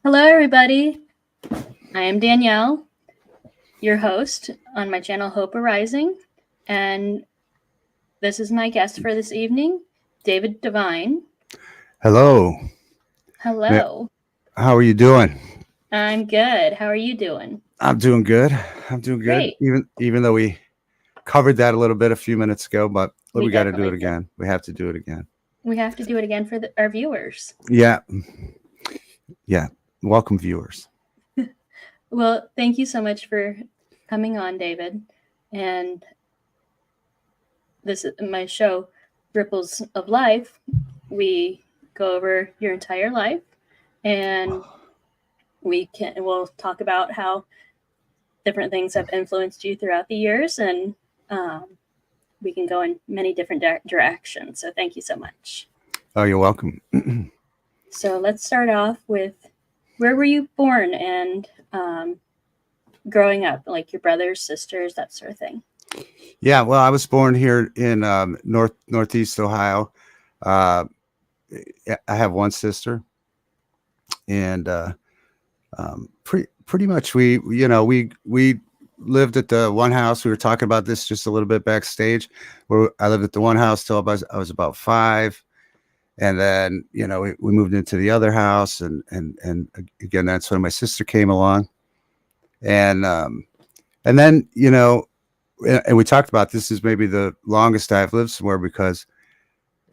Hello, everybody. I am Danielle, your host on my channel Hope Arising, and this is my guest for this evening, David Devine. Hello. Hello. How are you doing? I'm good. How are you doing? I'm doing good. I'm doing good. Great. Even though we covered that a little bit a few minutes ago, but we got to do it definitely did. again. We have to do it again. We have to do it again for our viewers. Yeah. Yeah. Welcome, viewers. Well, thank you so much for coming on, David. And this is my show, Ripples of Life. We go over your entire life, and we'll talk about how different things have influenced you throughout the years, and we can go in many different directions. So thank you so much. Oh, you're welcome. So let's start off with, where were you born and growing up, like your brothers, sisters, that sort of thing? Yeah. Well, I was born here in Northeast Ohio. I have one sister, and pretty much we lived at the one house. We were talking about this just a little bit backstage, where I lived at the one house till I was about 5. And then, we moved into the other house, and again, that's when my sister came along. And then, and we talked about this is maybe the longest I've lived somewhere, because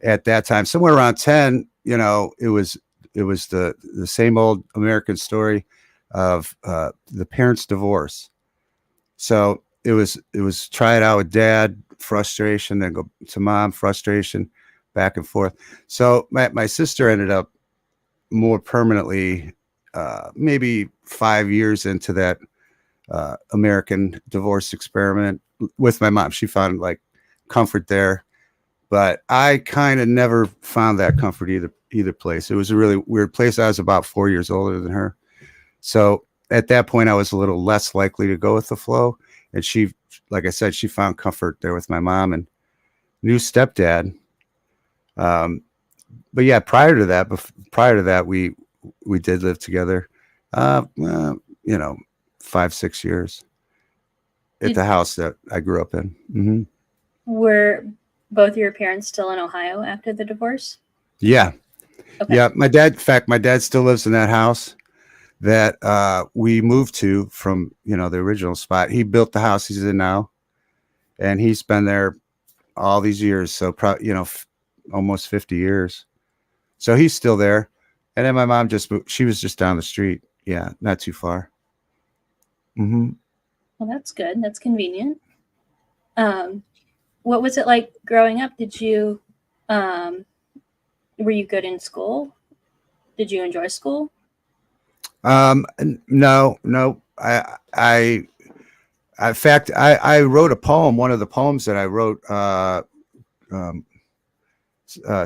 at that time, somewhere around 10, it was the same old American story of the parents' divorce. So it was try it out with dad, frustration, then go to mom, frustration, back and forth. So my sister ended up more permanently, maybe 5 years into that American divorce experiment with my mom. She found like comfort there, but I kind of never found that comfort either place. It was a really weird place. I was about 4 years older than her, so at that point I was a little less likely to go with the flow. And she, like I said, she found comfort there with my mom and new stepdad. But yeah, prior to that, we did live together, 5-6 years at the house that I grew up in. Mm-hmm. Were both your parents still in Ohio after the divorce? Yeah. Okay. Yeah. My dad still lives in that house that we moved to from, the original spot. He built the house he's in now, and he's been there all these years. So probably, almost 50 years. So he's still there. And then my mom she was just down the street. Yeah. Not too far. Mm-hmm. Well, that's good. That's convenient. What was it like growing up? Did you, were you good in school? Did you enjoy school? No. In fact, I wrote a poem. One of the poems that I wrote,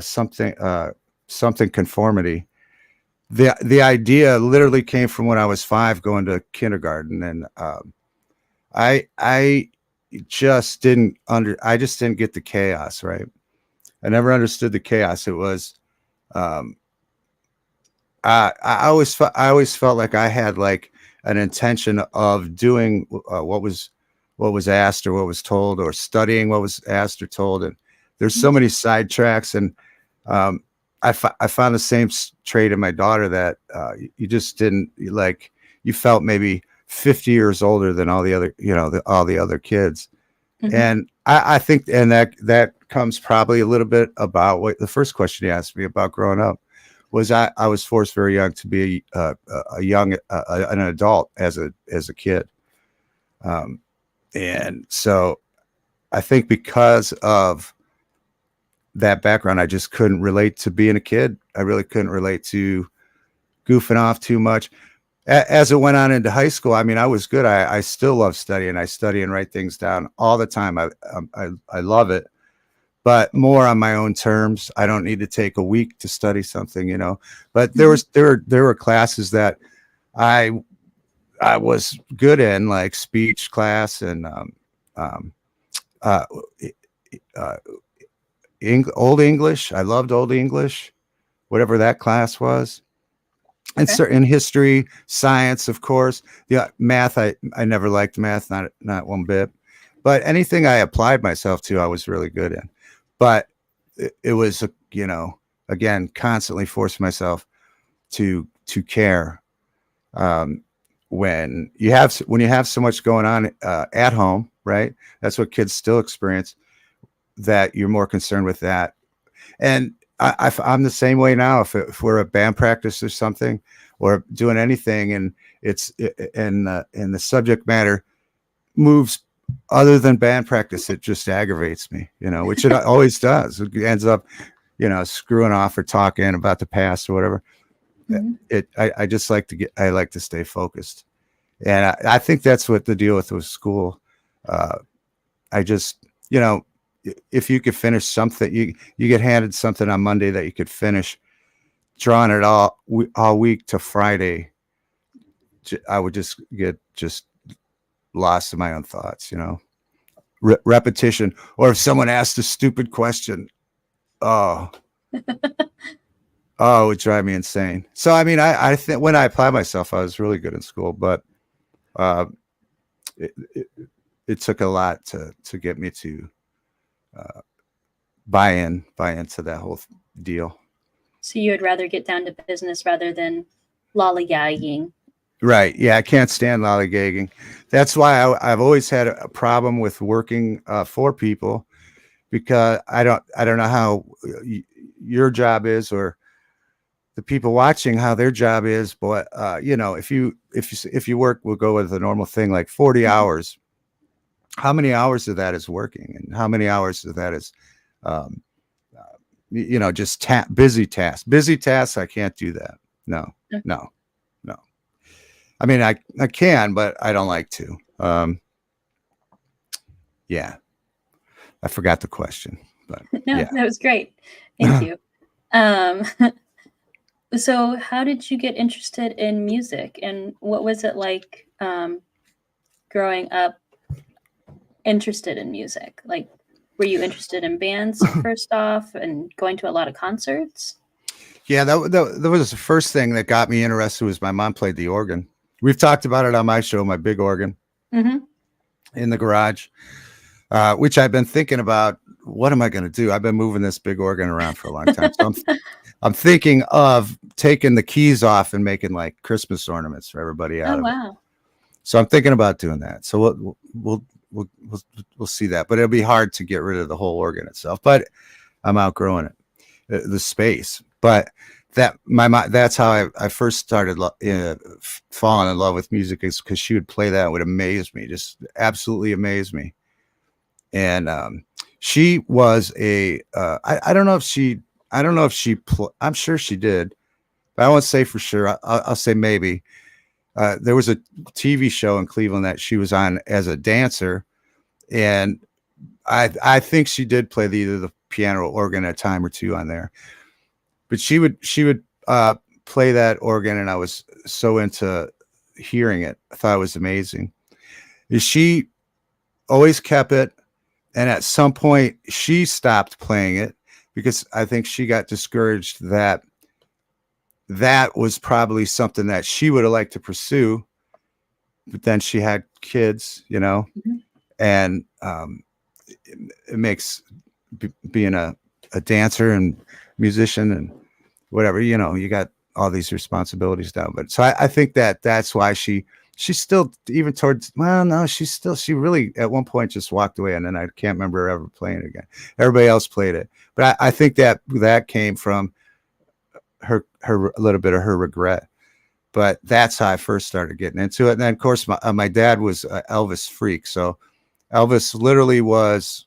something conformity. The idea literally came from when I was 5, going to kindergarten, and I just didn't get the chaos right. I never understood the chaos. It was I always felt like I had like an intention of doing what was asked or what was told, or studying what was asked or told. And there's so many sidetracks, and I found the same trait in my daughter, that you just didn't like. You felt maybe 50 years older than all the other, all the other kids. Mm-hmm. And I think, and that comes probably a little bit about what the first question you asked me about growing up was. I was forced very young to be an adult as a kid. And so I think because of that background, I just couldn't relate to being a kid. I really couldn't relate to goofing off too much. As it went on into high school, I mean, I was good. I still love studying. I study and write things down all the time. I love it, but more on my own terms. I don't need to take a week to study something, But there were classes that I was good in, like speech class and Old English. I loved Old English, whatever that class was. And Okay. certain history, science, of course. Yeah, math. I never liked math, not one bit. But anything I applied myself to, I was really good in. But it was, again, constantly forcing myself to care. Um, when you have so much going on at home, right? That's what kids still experience. That you're more concerned with that. And I'm the same way now. If we're at band practice or something, or doing anything, and and the subject matter moves other than band practice, it just aggravates me, which it always does. It ends up, screwing off or talking about the past or whatever. Mhm. I just I like to stay focused, and I think that's what the deal with school. Uh, I just, if you could finish something, you get handed something on Monday that you could finish, drawing it all week to Friday. I would just get lost in my own thoughts, repetition. Or if someone asked a stupid question, oh, it would drive me insane. So, I mean, I think when I applied myself, I was really good in school, but uh, it, it, it took a lot to get me to uh, buy into that whole deal. So you would rather get down to business rather than lollygagging. Right. Yeah, I can't stand lollygagging. That's why I've always had a problem with working for people, because I don't know how your job is, or the people watching how their job is, but if you work, we'll go with a normal thing like 40 hours. How many hours of that is working, and how many hours of that is um, just busy tasks? I can't do that. No, Okay. no, no. I mean, I can, but I don't like to. Yeah, I forgot the question, but No, yeah. that was great. Thank you. Um, so how did you get interested in music, and what was it like growing up interested in music? Like, were you interested in bands first off and going to a lot of concerts? Yeah, that was the first thing that got me interested. Was my mom played the organ. We've talked about it on my show, my big organ Mm-hmm. in the garage, which I've been thinking about. What am I going to do? I've been moving this big organ around for a long time. So I'm thinking of taking the keys off and making like Christmas ornaments for everybody out Oh, of it. wow. So I'm thinking about doing that. So we'll see that, but it'll be hard to get rid of the whole organ itself. But I'm outgrowing it, the space. But that's how I first started falling in love with music, is because she would play that. It would amaze me, just absolutely amaze me. And she was I don't know if I'm sure she did, but I won't say for sure. I'll say maybe. There was a TV show in Cleveland that she was on as a dancer, and I think she did play either the piano or organ a time or two on there. But she would play that organ, and I was so into hearing it. I thought it was amazing. She always kept it, and at some point she stopped playing it because I think she got discouraged that was probably something that she would have liked to pursue, but then she had kids, Mm-hmm. and it makes being a dancer and musician and whatever, you got all these responsibilities down. But so I think that's why she still, even towards, well, no, she really at one point just walked away, and then I can't remember her ever playing it again. Everybody else played it, but I think that came from her a little bit of her regret. But that's how I first started getting into it. And then of course my dad was Elvis freak, so Elvis literally was,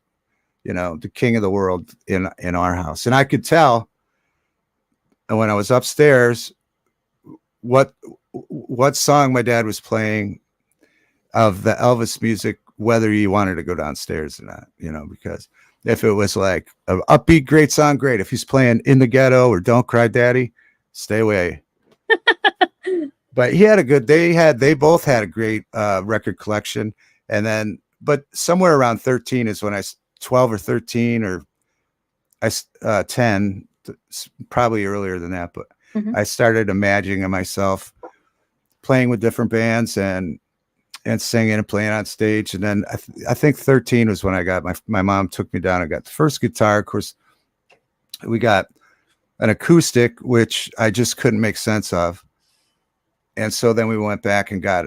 the king of the world in our house. And I could tell, and when I was upstairs, what song my dad was playing of the Elvis music, whether you wanted to go downstairs or not, because if it was like an upbeat, great song, great. If he's playing In the Ghetto or Don't Cry Daddy, stay away. But they both had a great record collection. And then, but somewhere around 13 is when 12 or 13 or 10, probably earlier than that, but Mhm. I started imagining myself playing with different bands and singing and playing on stage. And then I think 13 was when I got my mom took me down and got the first guitar. Of course, we got an acoustic, which I just couldn't make sense of. And so then we went back and got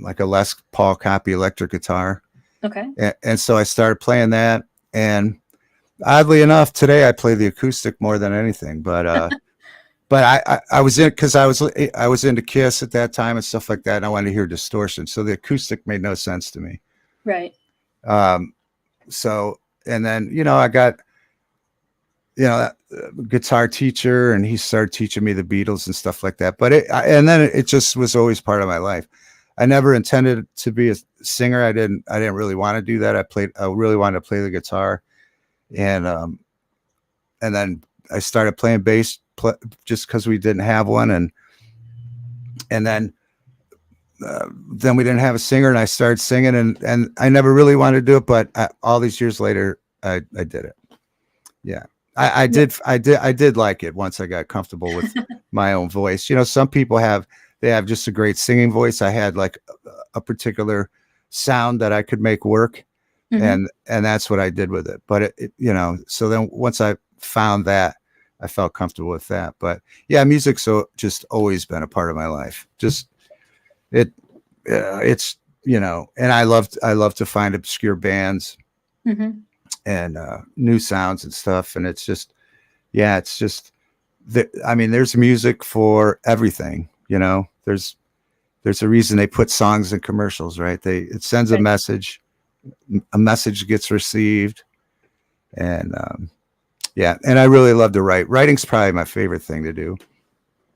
like a Les Paul copy electric guitar. Okay. And so I started playing that. And oddly enough, today I play the acoustic more than anything. But I was in because I was into Kiss at that time and stuff like that, and I wanted to hear distortion. So the acoustic made no sense to me. Right. So and then I got a guitar teacher, and he started teaching me the Beatles and stuff like that. But and then it just was always part of my life. I never intended to be a singer. I didn't really want to do that. I really wanted to play the guitar, and then I started playing bass just because we didn't have one, and then we didn't have a singer, and I started singing, and I never really wanted to do it, but all these years later, I did it. Yeah. I did like it once I got comfortable with my own voice. Some people have just a great singing voice. I had like a particular sound that I could make work, Mhm. and that's what I did with it. But so then once I found that, I felt comfortable with that. But yeah, music's just always been a part of my life. Just it's and I love to find obscure bands Mhm. and new sounds and stuff. And it's just there's music for everything. There's a reason they put songs in commercials, right? It sends a Right. message. A message gets received, and and I really love to write. Writing's probably my favorite thing to do,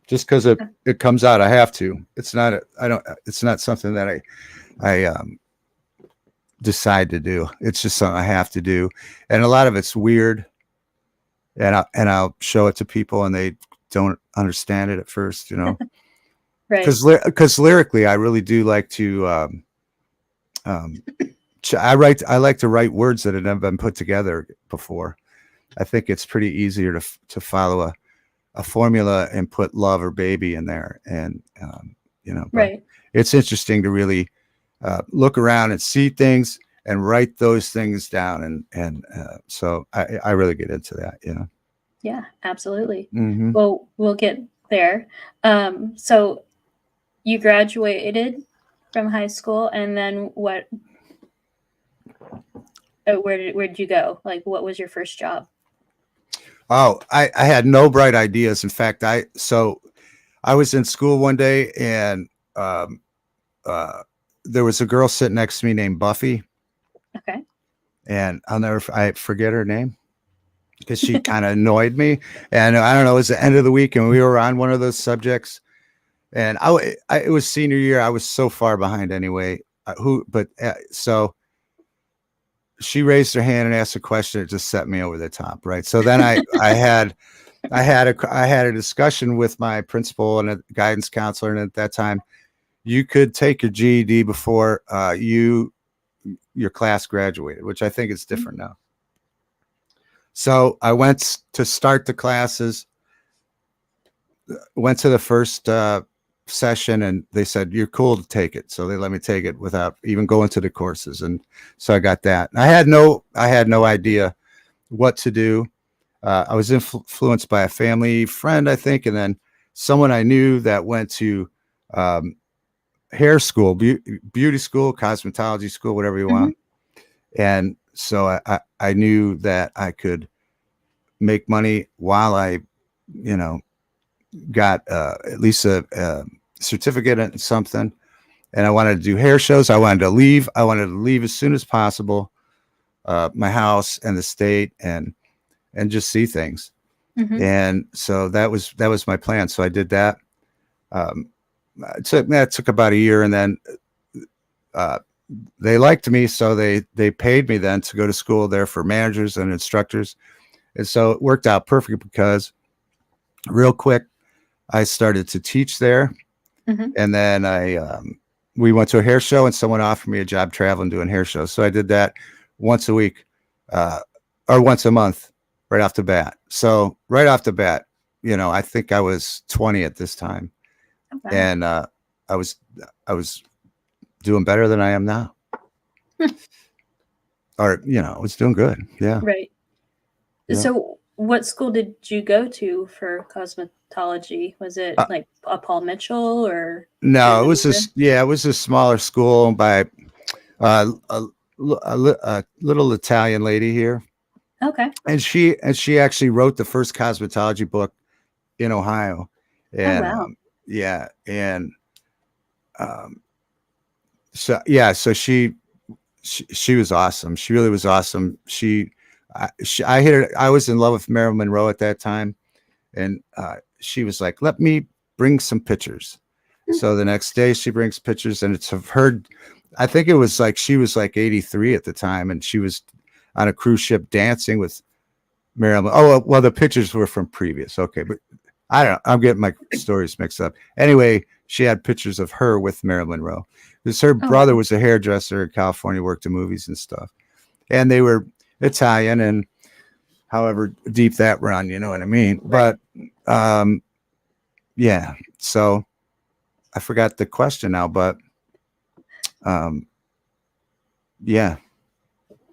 just because it comes out. I have to. It's not. It's not something that I decide to do. It's just something I have to do, and a lot of it's weird. And I'll show it to people, and they don't understand it at first, Right. because lyrically, I really do like to. I like to write words that have never been put together before. I think it's pretty easier to follow a formula and put love or baby in there, and but Right. it's interesting to really look around and see things and write those things down, and so I really get into that. Yeah, absolutely. Mm-hmm. Well, we'll get there. So you graduated from high school, and then what? Where'd you go? Like, what was your first job? Oh, I had no bright ideas. In fact, I was in school one day, and there was a girl sitting next to me named Buffy, Okay. and I forget her name because she kind of annoyed me. And I don't know, it was the end of the week, and we were on one of those subjects, and it was senior year. I was so far behind anyway. So she raised her hand and asked a question. It just set me over the top, right? So then I had a discussion with my principal and a guidance counselor, and at that time, you could take your GED before your class graduated, which I think is different now. So I went to start the classes, went to the first session, and they said, "You're cool to take it." So they let me take it without even going to the courses. And so I got that. I had no idea what to do. I was influenced by a family friend, I think, and then someone I knew that went to hair school, beauty school, cosmetology school, whatever you want. And so I knew that I could make money while I, got at least a certificate in something. And I wanted to do hair shows. I wanted to leave as soon as possible, my house and the state, and just see things. Mm-hmm. And so that was my plan. So I did that. That took about a year, and then they liked me, so they paid me then to go to school there for managers and instructors. And so it worked out perfect because real quick I started to teach there. Mm-hmm. And then we went to a hair show, and someone offered me a job traveling doing hair shows. So I did that once a week or once a month right off the bat. So right off the bat, I think I was 20 at this time, Oh, wow. and I was I was doing better than I am now, or I was doing good. Yeah, Right. yeah. So, what school did you go to for cosmetology? Was it Uh, like a Paul Mitchell or no, it was Villanova? just it was a smaller school by uh, a, a little Italian lady here, Okay. and she actually wrote the first cosmetology book in Ohio, Oh, and wow. yeah, and um, so she was awesome. She really was awesome. I hit her. I was in love with Marilyn Monroe at that time, and she was like, "Let me bring some pictures." Hmm. So the next day, she brings pictures, and it's of her. I think it was like she was like 83 at the time, and she was on a cruise ship dancing with Marilyn. Oh well, the pictures were from previous. Okay, but I don't know. I'm getting my stories mixed up. Anyway, she had pictures of her with Marilyn Monroe. Because her Oh, brother wow. was a hairdresser in California, worked in movies and stuff. And they were Italian, and however deep that run, you know what I mean? Right. But um, yeah. So I forgot the question now, but um, yeah.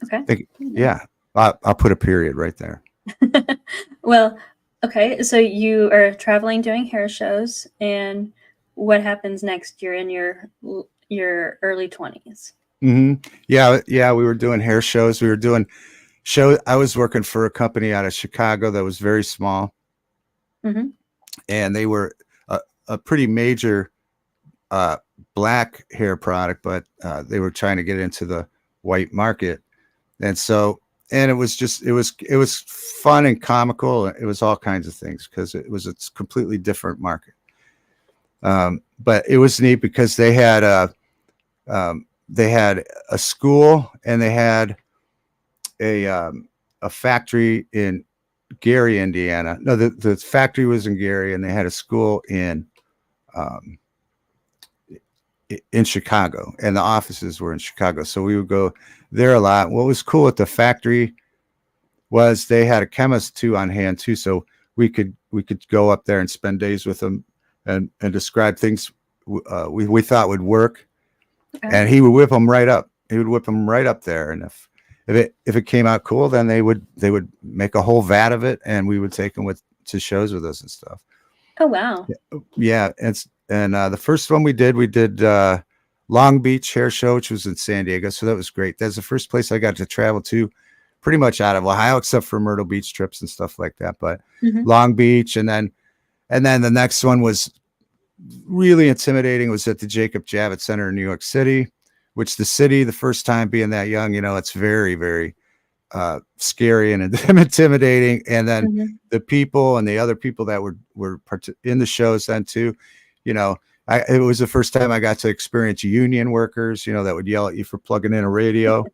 Okay. Yeah. I'll put a period right there. Well, okay. So you are traveling doing hair shows, and what happens next? You're in your early 20s. Yeah. Yeah. We were doing hair shows. We were doing show. I was working for a company out of Chicago that was very small, Hmm. and they were a pretty major uh, black hair product, but they were trying to get into the white market, and so and it was fun and comical. It was all kinds of things because it was a completely different market. But it was neat because they had a school, and they had a factory in Gary, Indiana. No, the factory was in Gary, and they had a school um, in Chicago, and the offices were in Chicago. So we would go there a lot. What was cool at the factory was they had a chemist too on hand too, so we could go up there and spend days with them and describe things we thought would work, Okay. and he would whip them right up. He would whip them right up there, and if it came out cool, then they would make a whole vat of it, and we would take them to shows with us and stuff. Oh, wow. Yeah, and the first one we did Long Beach Hair Show, which was in San Diego, so that was great. That's the first place I got to travel to, pretty much out of Ohio, except for Myrtle Beach trips and stuff like that. But Hmm. Long Beach, and then the next one was really intimidating. It was at the Jacob Javits Center in New York City, which the first time being that young, it's very, very scary and intimidating. And then Hmm. the people and the other people that were in the shows then too, you know, it was the first time I got to experience union workers, that would yell at you for plugging in a radio.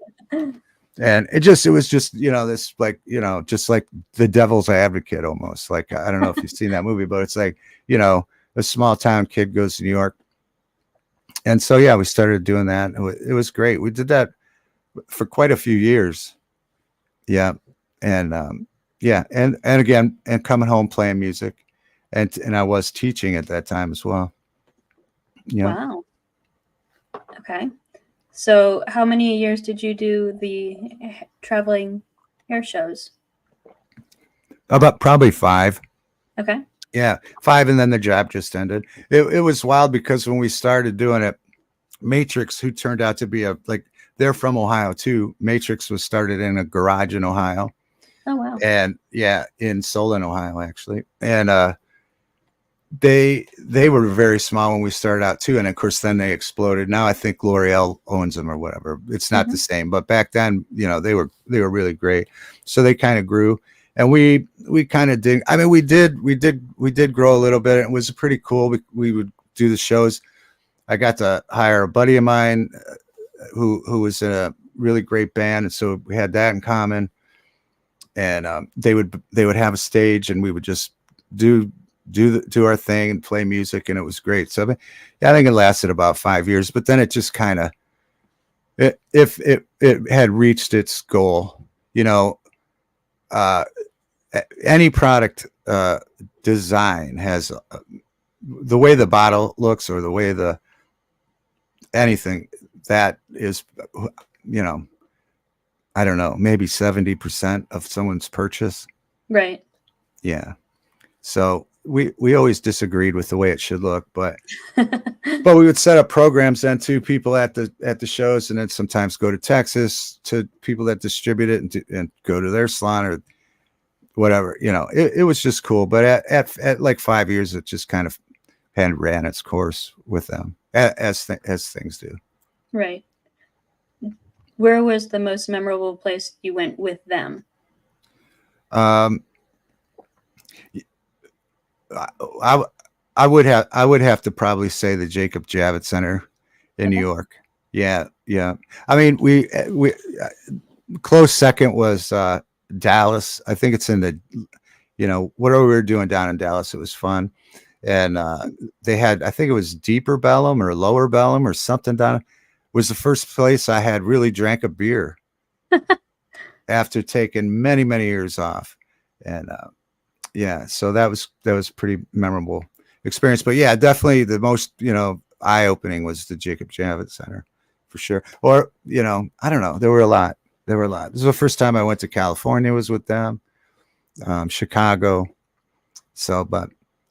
And it was just, this like, just like the devil's advocate almost. Like, I don't know if you've seen that movie, but it's like, a small town kid goes to New York. And so, yeah, we started doing that. It was great. We did that for quite a few years. Yeah. And, yeah. And again, and coming home playing music, and I was teaching at that time as well. Yeah. Wow. Okay. So, how many years did you do the traveling hair shows? About probably 5. Okay. Yeah. 5. And then the job just ended. It was wild because when we started doing it, Matrix, who turned out to be they're from Ohio too. Matrix was started in a garage in Ohio. Oh, wow. And yeah, in Solon, Ohio, actually. And they were very small when we started out too, and of course then they exploded. Now I think L'Oreal owns them or whatever. It's not the same, but back then, they were really great. So they kind of grew, and we kind of did. I mean, we did grow a little bit. It was pretty cool. We would do the shows. I got to hire a buddy of mine who was in a really great band, and so we had that in common. And they would have a stage, and we would just do our thing and play music, and it was great. So I think it lasted about 5 years, but then it just kind of if it had reached its goal, uh any product design has the way the bottle looks or the way the anything that is, you know, I don't know, maybe 70% of someone's purchase. Right. Yeah. So we always disagreed with the way it should look, but we would set up programs then to people at the shows, and then sometimes go to Texas to people that distribute it and go to their salon or whatever. You know, it was just cool. But at like 5 years, it just kind of had ran its course with them as things do. Right. Where was the most memorable place you went with them? I would have to probably say the Jacob Javits Center in New York. Yeah. I mean, we close second was Dallas. I think it's in the, you know, whatever we were doing down in Dallas, it was fun. And they had, I think it was Deeper Bellum or Lower Bellum or something down. It was the first place I had really drank a beer after taking many, many years off. And yeah, so that was pretty memorable experience. But yeah, definitely the most, you know, eye-opening was the Jacob Javits Center for sure. Or, you know, I don't know. There were a lot. This was the first time I went to California, was with them, Chicago. So, but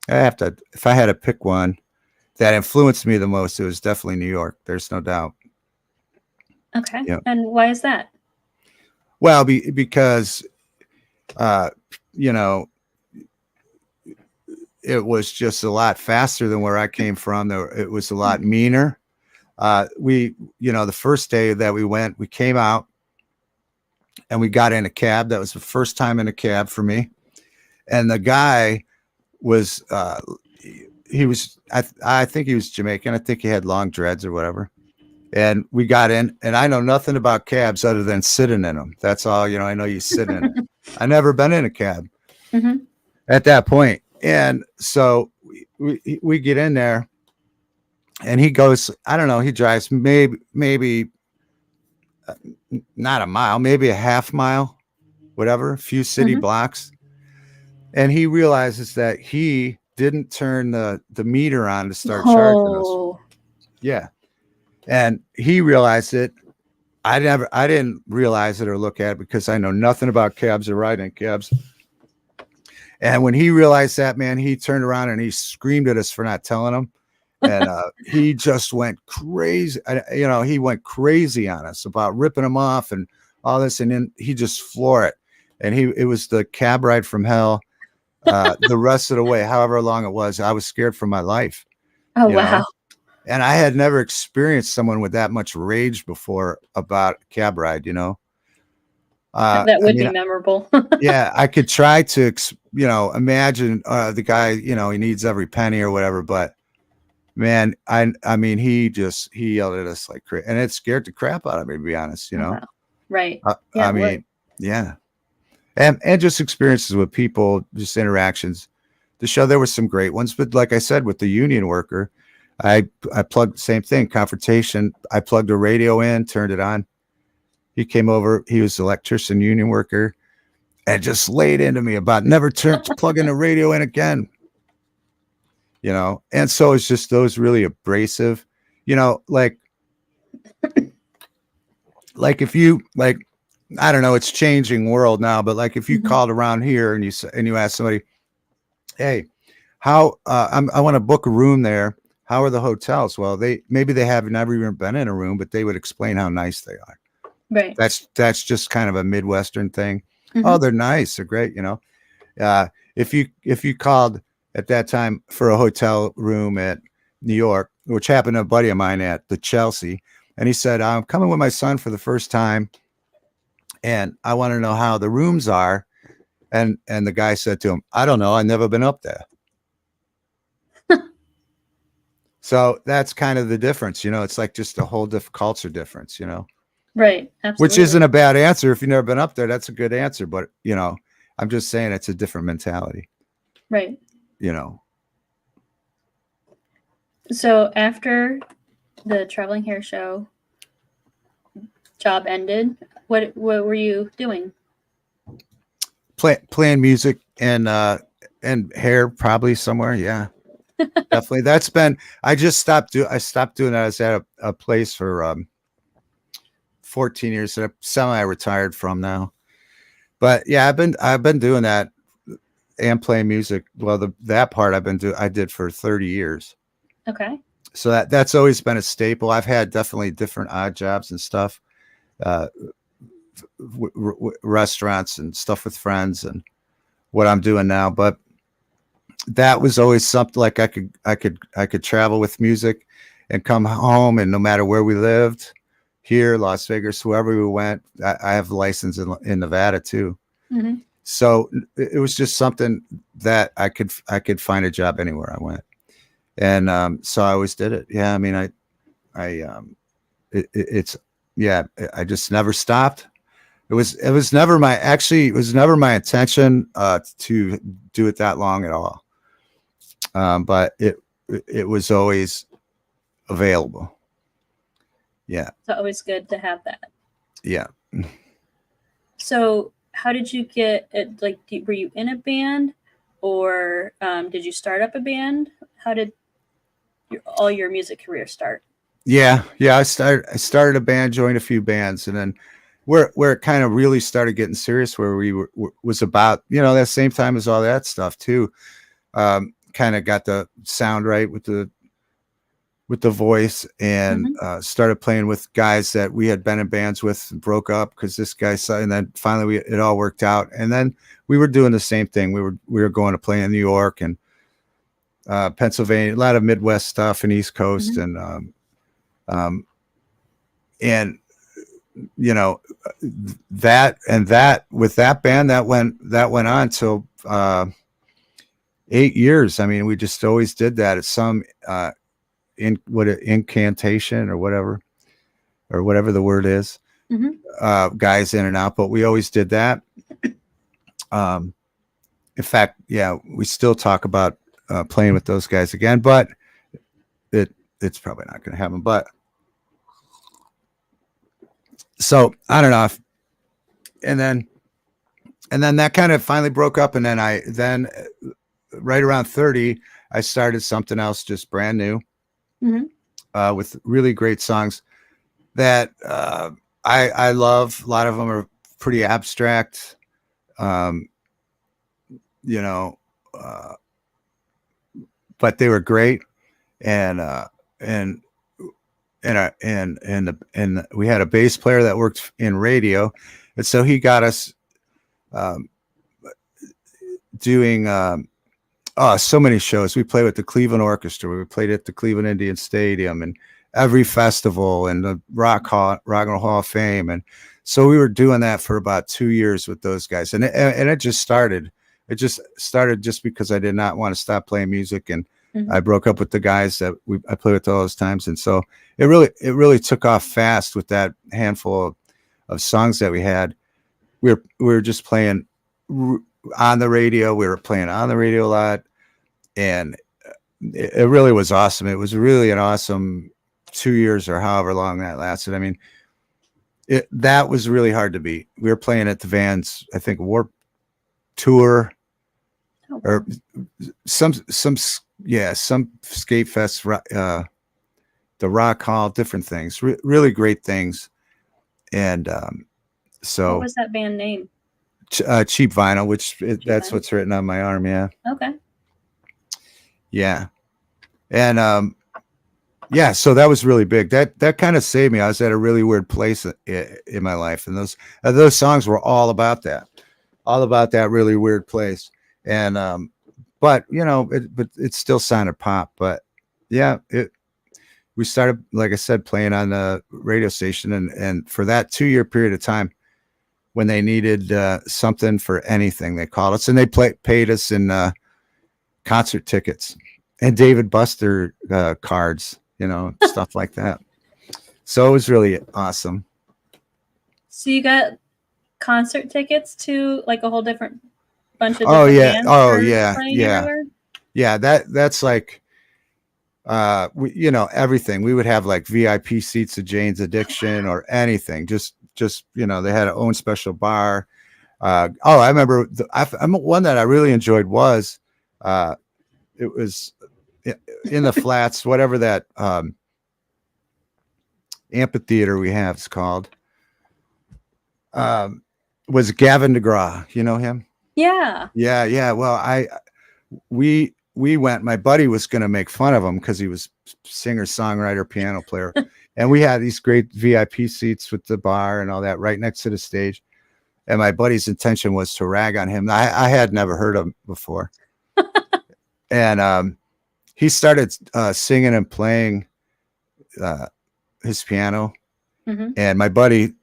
I have to, if I had to pick one that influenced me the most, it was definitely New York. There's no doubt. Okay. Yeah. And why is that? Well, because, you know, it was just a lot faster than where I came from. It was a lot meaner. You know, the first day that we went, we came out and we got in a cab. That was the first time in a cab for me. And the guy was, he was, I think he was Jamaican. I think he had long dreads or whatever. And we got in, and I know nothing about cabs other than sitting in them. That's all, you know, I know you sit in it. I never been in a cab at that point. And so we get in there, and he goes, I don't know, he drives maybe not a mile, maybe a half mile, whatever, a few city blocks. And he realizes that he didn't turn the meter on to start charging us. Yeah. And he realized it. I didn't realize it or look at it because I know nothing about cabs or riding in cabs. And when he realized that, man, he turned around and he screamed at us for not telling him. And he just went crazy. You know, he went crazy on us about ripping him off and all this. And then he just floored it. And it was the cab ride from hell. The rest of the way, however long it was, I was scared for my life. Oh, wow. Know? And I had never experienced someone with that much rage before about a cab ride, you know. That would be memorable. Yeah, I could try to, you know, imagine the guy, you know, he needs every penny or whatever. But man, I mean, he yelled at us like crazy, and it scared the crap out of me, to be honest, you know. Wow. Right. Yeah, I mean, yeah. And just experiences with people, just interactions. The show, there were some great ones, but like I said, with the union worker, I plugged the same thing, confrontation. I plugged a radio in, turned it on. He came over. He was an electrician, union worker, and just laid into me about never plugging the radio in again. You know, and so it's just those really abrasive, you know, like if you like, I don't know, it's changing world now, but like if you called around here and you asked somebody, hey, how I want to book a room there. How are the hotels? Well, maybe they have never even been in a room, but they would explain how nice they are. Right. That's just kind of a Midwestern thing. Oh, they're nice. They're great. You know, if you called at that time for a hotel room at New York, which happened to a buddy of mine at the Chelsea, and he said, I'm coming with my son for the first time, and I want to know how the rooms are. And the guy said to him, I don't know. I've never been up there. So that's kind of the difference, you know, it's like just a whole culture difference, you know? Right. Absolutely. Which isn't a bad answer. If you've never been up there, that's a good answer. But, you know, I'm just saying it's a different mentality. Right. You know? So after the Traveling Hair Show job ended, what were you doing? playing music and hair probably somewhere. Yeah, definitely. That's been. I stopped doing that. I was at a place for 14 years that I'm semi-retired from now. But yeah, I've been doing that and playing music. Well, that part I did for 30 years. Okay. So that's always been a staple. I've had definitely different odd jobs and stuff, uh, restaurants and stuff with friends and what I'm doing now. But that was always something like I could travel with music and come home, and no matter where we lived, here, Las Vegas, wherever we went, I have a license in Nevada too. Mm-hmm. So it was just something that I could find a job anywhere I went. And so I always did it. Yeah. I mean, it's, yeah, I just never stopped. It was never my intention, to do it that long at all. But it was always available. Yeah. It's always good to have that. Yeah. So how did you get it? Like, were you in a band, or did you start up a band? How did all your music career start? Yeah. I started a band, joined a few bands, and then where it kind of really started getting serious, where was about, that same time as all that stuff too. Kind of got the sound right with the voice, and started playing with guys that we had been in bands with and broke up because this guy saw, and then finally it all worked out. And then we were doing the same thing. We were going to play in New York and Pennsylvania, a lot of Midwest stuff and East Coast. And that with that band that went on till 8 years. I mean, we just always did that at some incantation or whatever the word is. Guys in and out, but we always did that. In fact, yeah, we still talk about playing with those guys again, but it's probably not going to happen. But so I don't know. And then that kind of finally broke up, and then right around 30, I started something else, just brand new. With really great songs that I love. A lot of them are pretty abstract, but they were great. And we had a bass player that worked in radio, and so he got us doing so many shows. We played with the Cleveland Orchestra. We played at the Cleveland Indian Stadium and every festival and the Rock and Roll Hall of Fame. And so we were doing that for about 2 years with those guys. And it just started. It just started just because I did not want to stop playing music. And I broke up with the guys that I played with all those times. And so it really took off fast with that handful of songs that we had. We were just playing on the radio. We were playing on the radio a lot, and it really was awesome. It was really an awesome 2 years or however long that lasted. I mean, that was really hard to beat. We were playing at the Vans, I think, Warped Tour, or some skate fest, the Rock Hall, different things, really great things. And so what was that band name? Cheap Vinyl, that's Vinyl. what's written on my arm. Yeah. Okay. Yeah. And so that was really big. That kind of saved me. I was at a really weird place in my life, and those songs were all about that really weird place. And but it still sounded pop. But yeah, we started, like I said, playing on the radio station, and for that 2 year period of time, when they needed something for anything, they called us, and they paid us in concert tickets and David Buster cards, stuff like that. So it was really awesome. So you got concert tickets to like a whole different bunch of Oh different yeah. bands everywhere? Yeah, that's like everything. We would have like VIP seats to Jane's Addiction or anything. Just they had their own special bar. I remember one that I really enjoyed was it was in the flats, whatever that amphitheater we have is called. Was Gavin DeGraw. You know him? Yeah. Yeah. Well, we went. My buddy was going to make fun of him because he was singer, songwriter, piano player, and we had these great VIP seats with the bar and all that right next to the stage. And my buddy's intention was to rag on him. I had never heard of him before, and he started singing and playing his piano. Mm-hmm. And my buddy,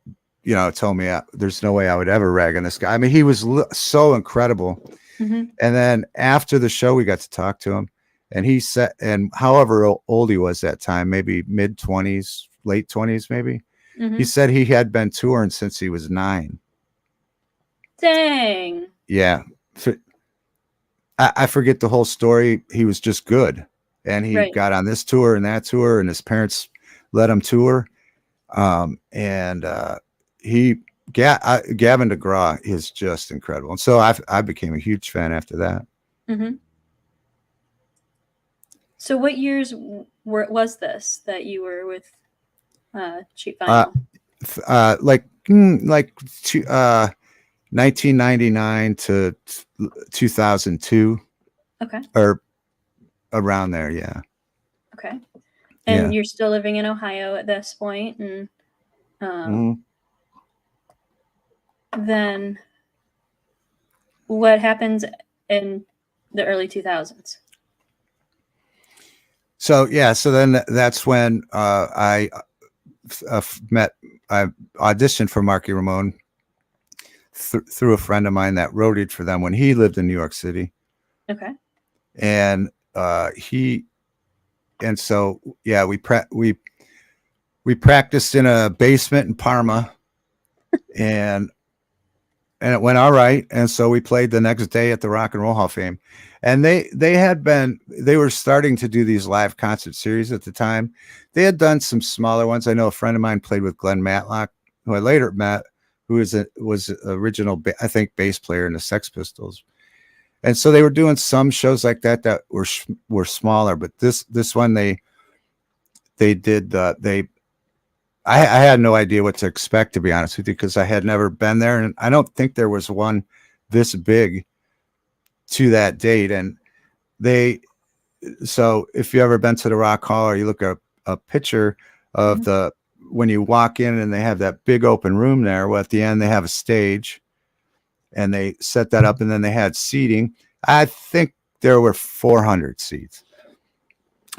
told me there's no way I would ever rag on this guy. I mean, he was so incredible. Mm-hmm. And then after the show, we got to talk to him, and he said, and however old he was that time, maybe mid-20s, late 20s, maybe. Mm-hmm. He said he had been touring since he was 9. Dang. Yeah. I forget the whole story. He was just good. And he got on this tour and that tour, and his parents let him tour. Gavin DeGraw is just incredible. And so I became a huge fan after that. Mm-hmm. So what years was this that you were with Cheap Vinyl? 1999 to 2002. Okay. Or around there, yeah. Okay. And you're still living in Ohio at this point, and then what happens in the early 2000s? So then that's when I auditioned for Marky Ramone through a friend of mine that roadied for them when he lived in New York City. Okay. And we practiced in a basement in Parma, and it went all right. And so we played the next day at the Rock and Roll Hall of Fame. And they were starting to do these live concert series at the time. They had done some smaller ones. I know a friend of mine played with Glenn Matlock, who I later met, who was original, I think, bass player in the Sex Pistols. And so they were doing some shows like that were smaller, but this one I had no idea what to expect, to be honest with you, because I had never been there, and I don't think there was one this big to that date. And so if you ever been to the Rock Hall, or you look at a picture of when you walk in and they have that big open room there, well, at the end they have a stage and they set that up, and then they had seating. I think there were 400 seats,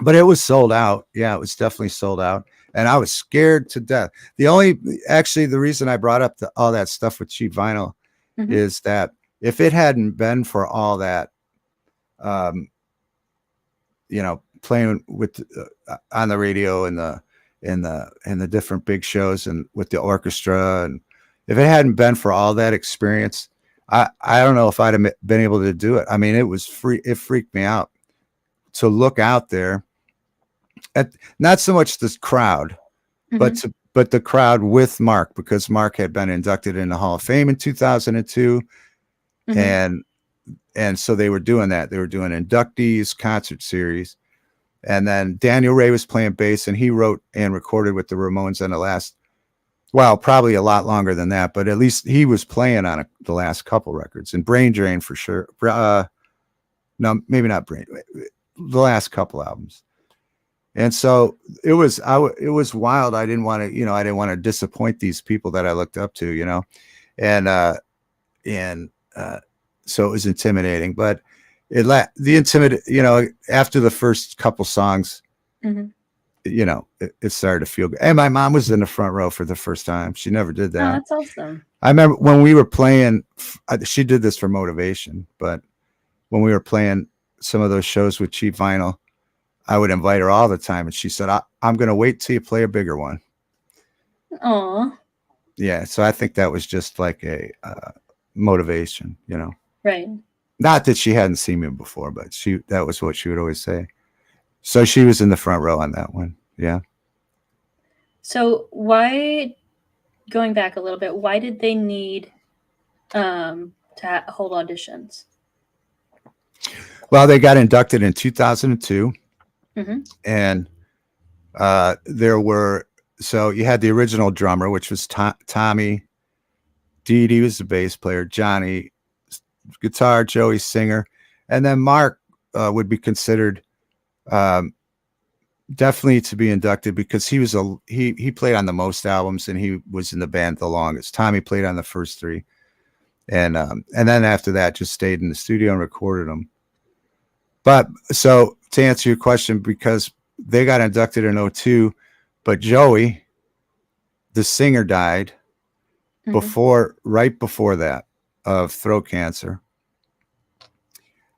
but it was sold out. Yeah, it was definitely sold out. And I was scared to death. The reason I brought up all that stuff with Cheap Vinyl is that if it hadn't been for all that, playing with on the radio and the different big shows and with the orchestra, and if it hadn't been for all that experience, I don't know if I'd have been able to do it. I mean, it was free. It freaked me out to look out there at not so much this crowd, but the crowd with Mark, because Mark had been inducted in the Hall of Fame in 2002. And so they were doing that. They were doing inductees concert series. And then Daniel Ray was playing bass, and he wrote and recorded with the Ramones on the last, well, probably a lot longer than that, but at least he was playing on the last couple records, and Brain Drain for sure. No, maybe not Brain, the last couple albums. And so it was wild. I didn't want to, disappoint these people that I looked up to, and so it was intimidating, but after the first couple songs, it started to feel good. And my mom was in the front row for the first time. She never did that. Oh, that's awesome. I remember when we were playing, she did this for motivation, but when we were playing some of those shows with Cheap Vinyl, I would invite her all the time. And she said, I'm going to wait till you play a bigger one. Aw. Yeah. So I think that was just like a motivation, Right. Not that she hadn't seen me before, but that was what she would always say. So she was in the front row on that one. Yeah. So going back a little bit, why did they need to hold auditions? Well, they got inducted in 2002, Mm-hmm. and there were, so you had the original drummer, which was Tommy. Dee Dee was the bass player, Johnny guitar, Joey singer, and then Mark would be considered um, definitely to be inducted because he played on the most albums and he was in the band the longest. Tommy played on the first three, and then after that just stayed in the studio and recorded them. But so to answer your question, because they got inducted in 02, but Joey, the singer, died right before that of throat cancer.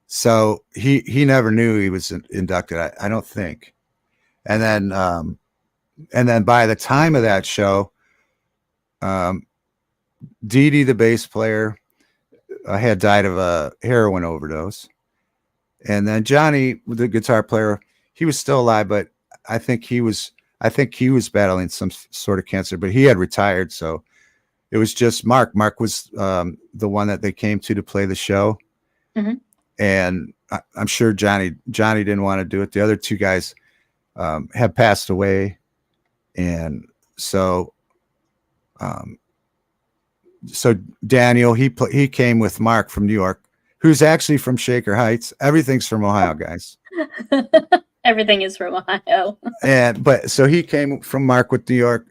So he never knew he was inducted. I don't think. And then by the time of that show, Dee Dee, the bass player, had died of a heroin overdose. And then Johnny, the guitar player, he was still alive, but I think he was battling some sort of cancer, but he had retired. So it was just Mark. Mark was the one that they came to play the show. Mm-hmm. And I'm sure Johnny didn't want to do it. The other two guys have passed away. And so Daniel, he came with Mark from New York, who's actually from Shaker Heights. Everything's from Ohio, guys. Everything is from Ohio. But so he came from Mark with New York,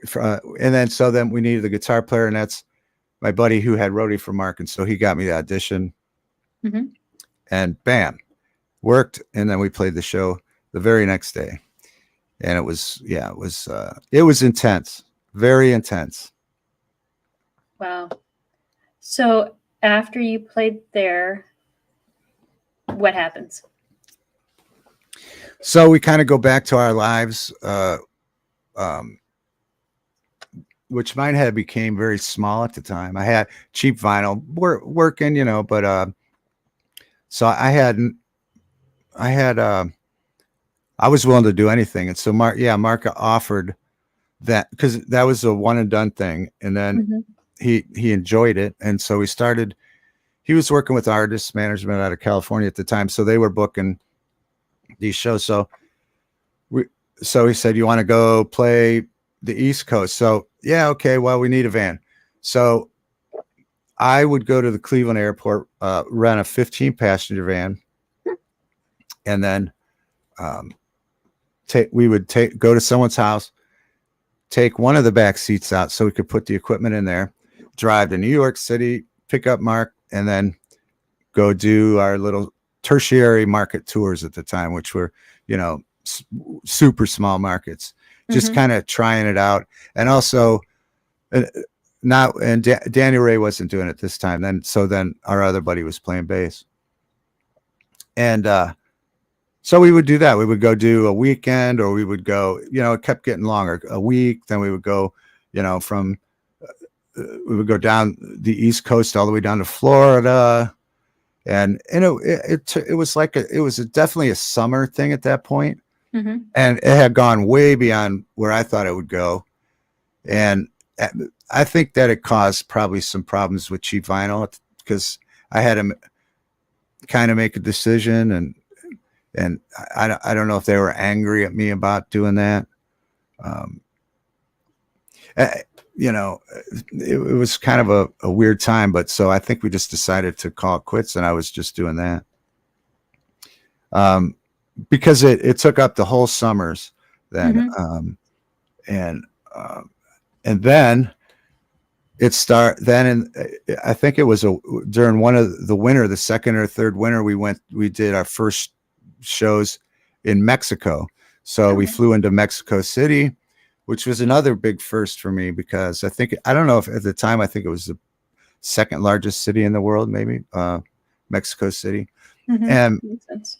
and then we needed the guitar player, and that's my buddy who had roadie for Mark, and so he got me the audition, and bam, worked, and then we played the show the very next day, and it was intense, very intense. Wow. So after you played there, what happens? So we kind of go back to our lives, which mine had became very small at the time. I had cheap vinyl working, but so I was willing to do anything. And so Mark offered that because that was a one and done thing. And then he enjoyed it. And so he was working with artist management out of California at the time. So they were booking these shows. So he said, you want to go play the East Coast? So yeah, okay. Well, we need a van. So I would go to the Cleveland airport, rent a 15-passenger van, and then we would go to someone's house, take one of the back seats out so we could put the equipment in there, drive to New York City, pick up Mark, and then go do our little tertiary market tours at the time, which were, super small markets, just kind of trying it out. And also Daniel Ray wasn't doing it this time. Then our other buddy was playing bass. And so we would do that. We would go do a weekend, or we would go, it kept getting longer, a week. Then we would go, we would go down the East Coast all the way down to Florida. And it was definitely a summer thing at that point. And it had gone way beyond where I thought it would go. And I think that it caused probably some problems with cheap vinyl because I had to kind of make a decision, and I don't know if they were angry at me about doing that. It was kind of a weird time, but so I think we just decided to call it quits, and I was just doing that. Because it took up the whole summers then. And then I think it was during one of the winter, the second or third winter, we did our first shows in Mexico. So we flew into Mexico City, which was another big first for me because I don't know if at the time, I think it was the second largest city in the world, maybe, Mexico City. And makes sense.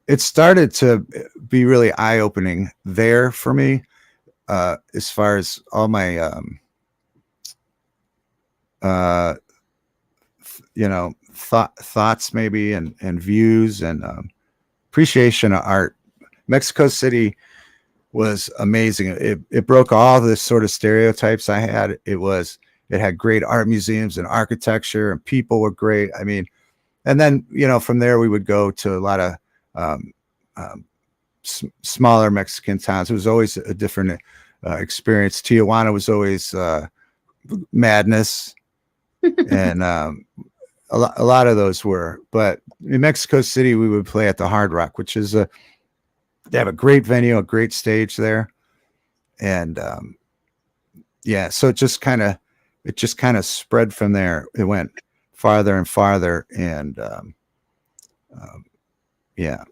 It started to be really eye-opening there for me, as far as all my, thoughts maybe and views and appreciation of art. Mexico City was amazing. It broke all the sort of stereotypes I had. It was it had great art museums and architecture, and people were great. I mean, and then, you know, from there we would go to a lot of um, smaller Mexican towns. It was always a different experience. Tijuana was always madness, and a lot of those were. But in Mexico City, we would play at the Hard Rock, which is they have a great venue, a great stage there, and yeah, so it just kind of spread from there. It went farther and farther, and yeah.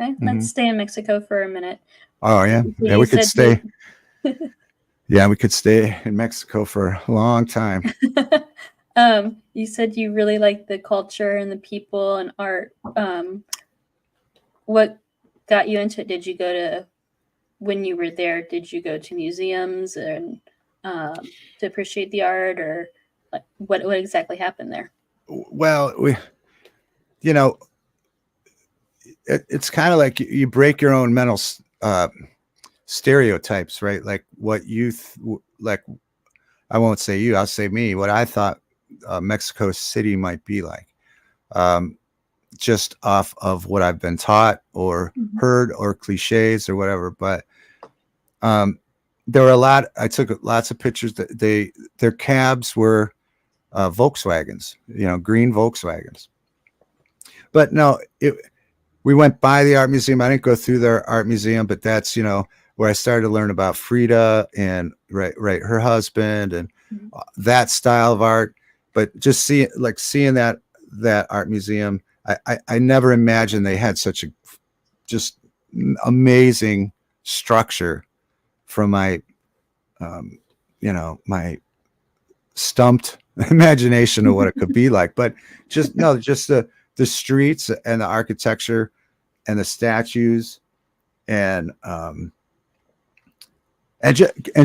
Okay, Mm-hmm. let's stay in Mexico for a minute. Oh yeah, yeah, we could stay. Yeah, we could stay in Mexico for a long time. You said you really like the culture and the people and art. What got you into it? When you were there, did you go to museums and to appreciate the art, or like what exactly happened there? Well, you know, it's kind of like you break your own mental stereotypes, right? Like what like, I won't say you, I'll say me, what I thought Mexico City might be like, just off of what I've been taught or heard, or cliches or whatever. But there were I took lots of pictures. Their cabs were Volkswagens, you know, green Volkswagens. But no, we went by the art museum. I didn't go through their art museum, but that's, you know, where I started to learn about Frida and her husband and that style of art. But just seeing that art museum, I never imagined they had such a just amazing structure from my you know, my stumped imagination of what it could be like. But just the streets and the architecture and the statues and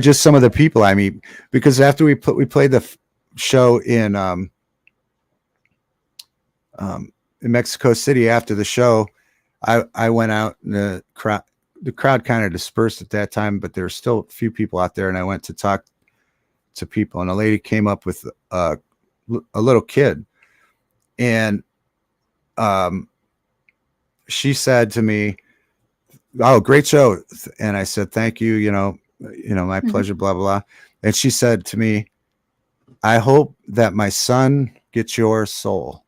just some of the people I meet, because after we played the show in Mexico City, after the show, I went out, and the crowd kind of dispersed at that time, but there were still a few people out there, and I went to talk to people, and a lady came up with a little kid, and she said to me, "Oh, great show." And I said, "Thank you, you know, my pleasure, blah, blah, blah." And she said to me, "I hope that my son gets your soul."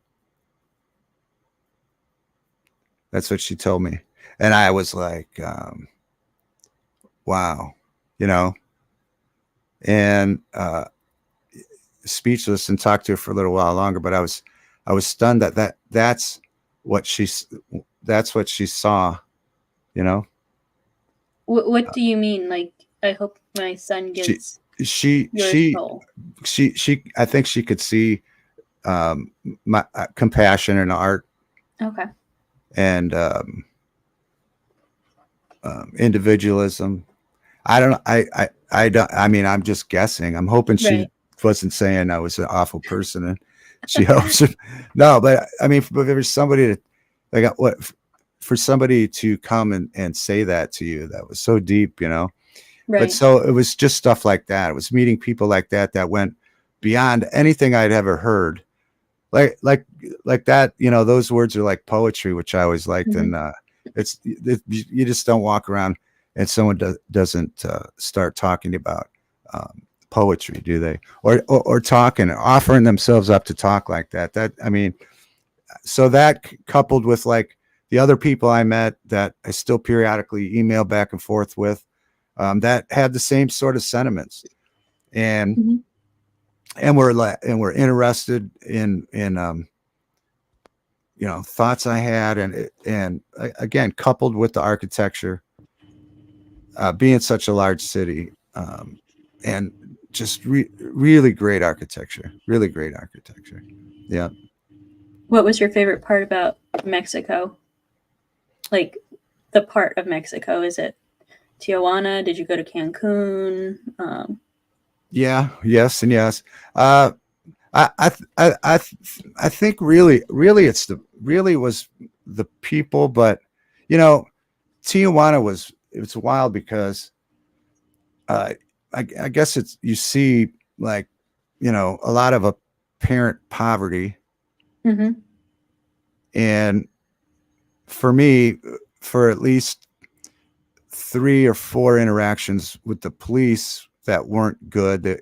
That's what she told me. And I was like, wow, you know, and speechless, and talked to her for a little while longer, but I was stunned that's what she saw, you know. What do you mean? Like, I hope my son gets she soul. She I think she could see my compassion in art. Okay. And individualism. I don't know. I don't. I mean, I'm just guessing. I'm hoping she wasn't saying I was an awful person, and she hopes. No, but I mean, if there's somebody for somebody to come and say that to you, that was so deep, you know. Right. But so it was just stuff like that. It was meeting people like that went beyond anything I'd ever heard. Like that, you know, those words are like poetry, which I always liked. And you just don't walk around and someone doesn't start talking about poetry, do they? Or talking, offering themselves up to talk like that. I mean, so that coupled with like the other people I met that I still periodically email back and forth with, that had the same sort of sentiments, and we're interested in you know, thoughts I had, and again, coupled with the architecture, being such a large city, and just really great architecture, Yeah. What was your favorite part about Mexico? Like the part of Mexico, is it Tijuana? Did you go to Cancun? Yeah, yes, and yes. I think really was the people, but you know, Tijuana it's wild because I guess you see like a lot of apparent poverty. Hmm. And for me, for at least 3 or 4 interactions with the police that weren't good, that,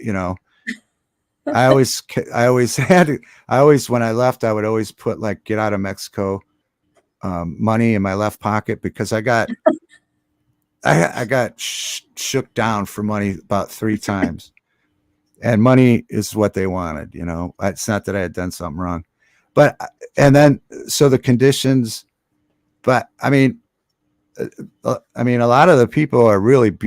I always, when I left, I would always put like get out of Mexico money in my left pocket, because I got shook down for money about 3 times, and money is what they wanted. It's not that I had done something wrong, but, and then, so the conditions, but I mean, a lot of the people are really,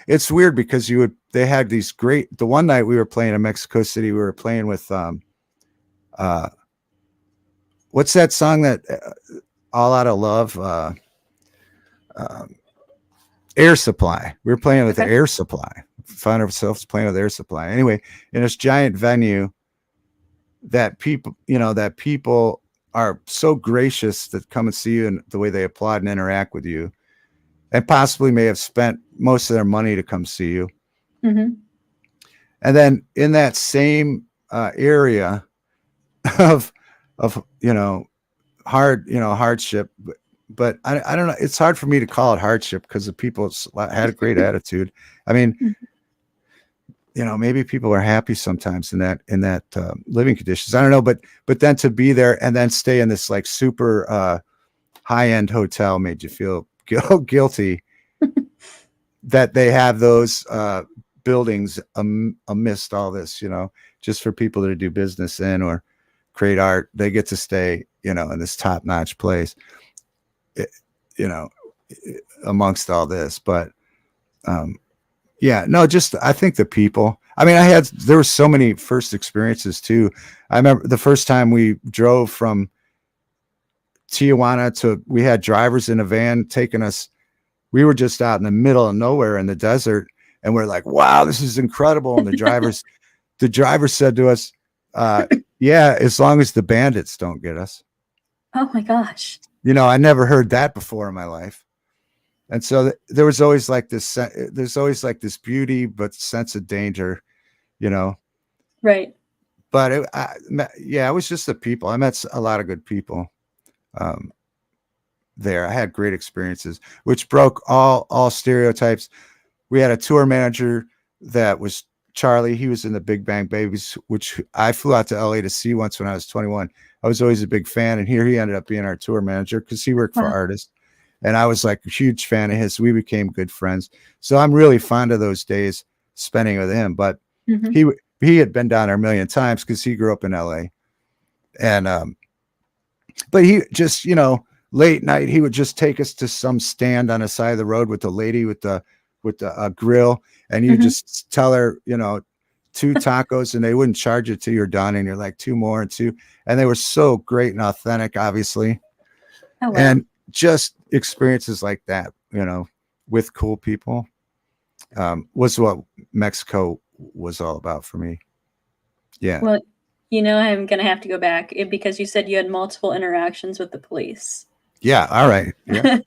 it's weird because they had these great, the one night we were playing in Mexico City, we were playing with, what's that song that, All Out of Love, Air Supply. We were playing with the Air Supply. Found ourselves playing with Air Supply. Anyway, in this giant venue, that people are so gracious that come and see you, and the way they applaud and interact with you, and possibly may have spent most of their money to come see you. Mm-hmm. And then in that same area of hardship, but I don't know. It's hard for me to call it hardship because the people had a great attitude. I mean, maybe people are happy sometimes in that living conditions. I don't know, but then to be there and then stay in this like super high-end hotel made you feel guilty that they have those buildings amidst all this, just for people to do business in or create art. They get to stay, in this top-notch place, amongst all this. But I think the people, I mean, there were so many first experiences too. I remember the first time we drove from Tijuana we had drivers in a van taking us. We were just out in the middle of nowhere in the desert, and we're like, wow, this is incredible. And the driver said to us, yeah, as long as the bandits don't get us. Oh my gosh. I never heard that before in my life. And so there was always like this, there's always like this beauty, but sense of danger, Right. But it was just the people. I met a lot of good people there. I had great experiences, which broke all stereotypes. We had a tour manager that was Charlie. He was in the Big Bang Babies, which I flew out to LA to see once when I was 21. I was always a big fan. And here he ended up being our tour manager because he worked for artists. And I was like a huge fan of his. We became good friends. So I'm really fond of those days spending with him. But he had been down there a million times because he grew up in LA. And but he just, late night, he would just take us to some stand on the side of the road with the lady with the grill, and you just tell her, 2 tacos, and they wouldn't charge you till you're done, and you're like 2 more and 2, and they were so great and authentic, obviously. Oh, wow. And just experiences like that, with cool people, was what Mexico was all about for me. Yeah. Well, I'm going to have to go back because you said you had multiple interactions with the police. Yeah. All right. Yeah.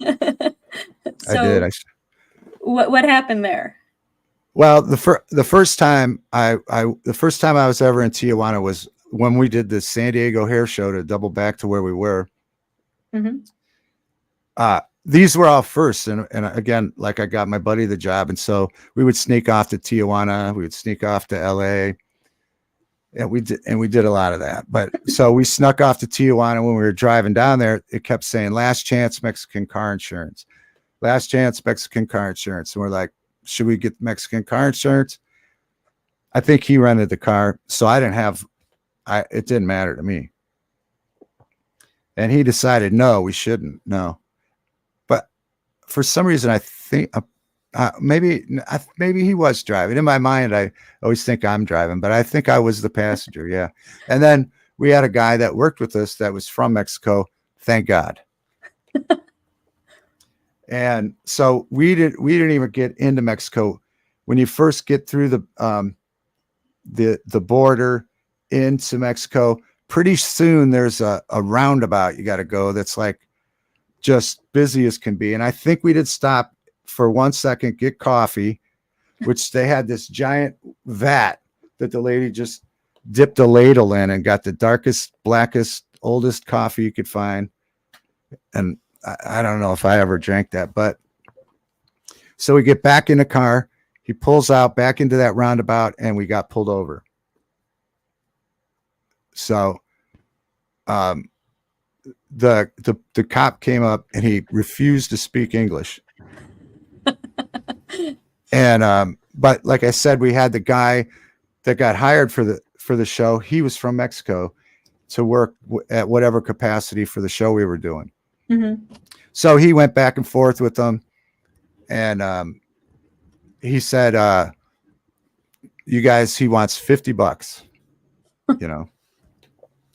So, I did. What happened there? Well, the first time I was ever in Tijuana was when we did the San Diego Hair Show, to double back to where we were. These were all first, and again, like, I got my buddy the job, and so we would sneak off to Tijuana, we would sneak off to LA, and we did a lot of that. But so we snuck off to Tijuana. When we were driving down there, it kept saying last chance Mexican car insurance, last chance Mexican car insurance, and we're like, should we get Mexican car insurance? I think he rented the car, so it didn't matter to me. And he decided, no, we shouldn't. No. But for some reason, I think maybe he was driving. In my mind, I always think I'm driving, but I think I was the passenger. Yeah. And then we had a guy that worked with us that was from Mexico. Thank God. And so we didn't even get into Mexico. When you first get through the border into Mexico, pretty soon there's a roundabout you got to go that's like just busy as can be. And I think we did stop for 1 second, get coffee, which they had this giant vat that the lady just dipped a ladle in and got the darkest, blackest, oldest coffee you could find. And I don't know if I ever drank that, but so we get back in the car. He pulls out back into that roundabout and we got pulled over. So the cop came up and he refused to speak English. And but like I said, we had the guy that got hired for the show. He was from Mexico to work at whatever capacity for the show we were doing. Mm-hmm. So he went back and forth with them, and he said, "You guys, he wants $50, you know."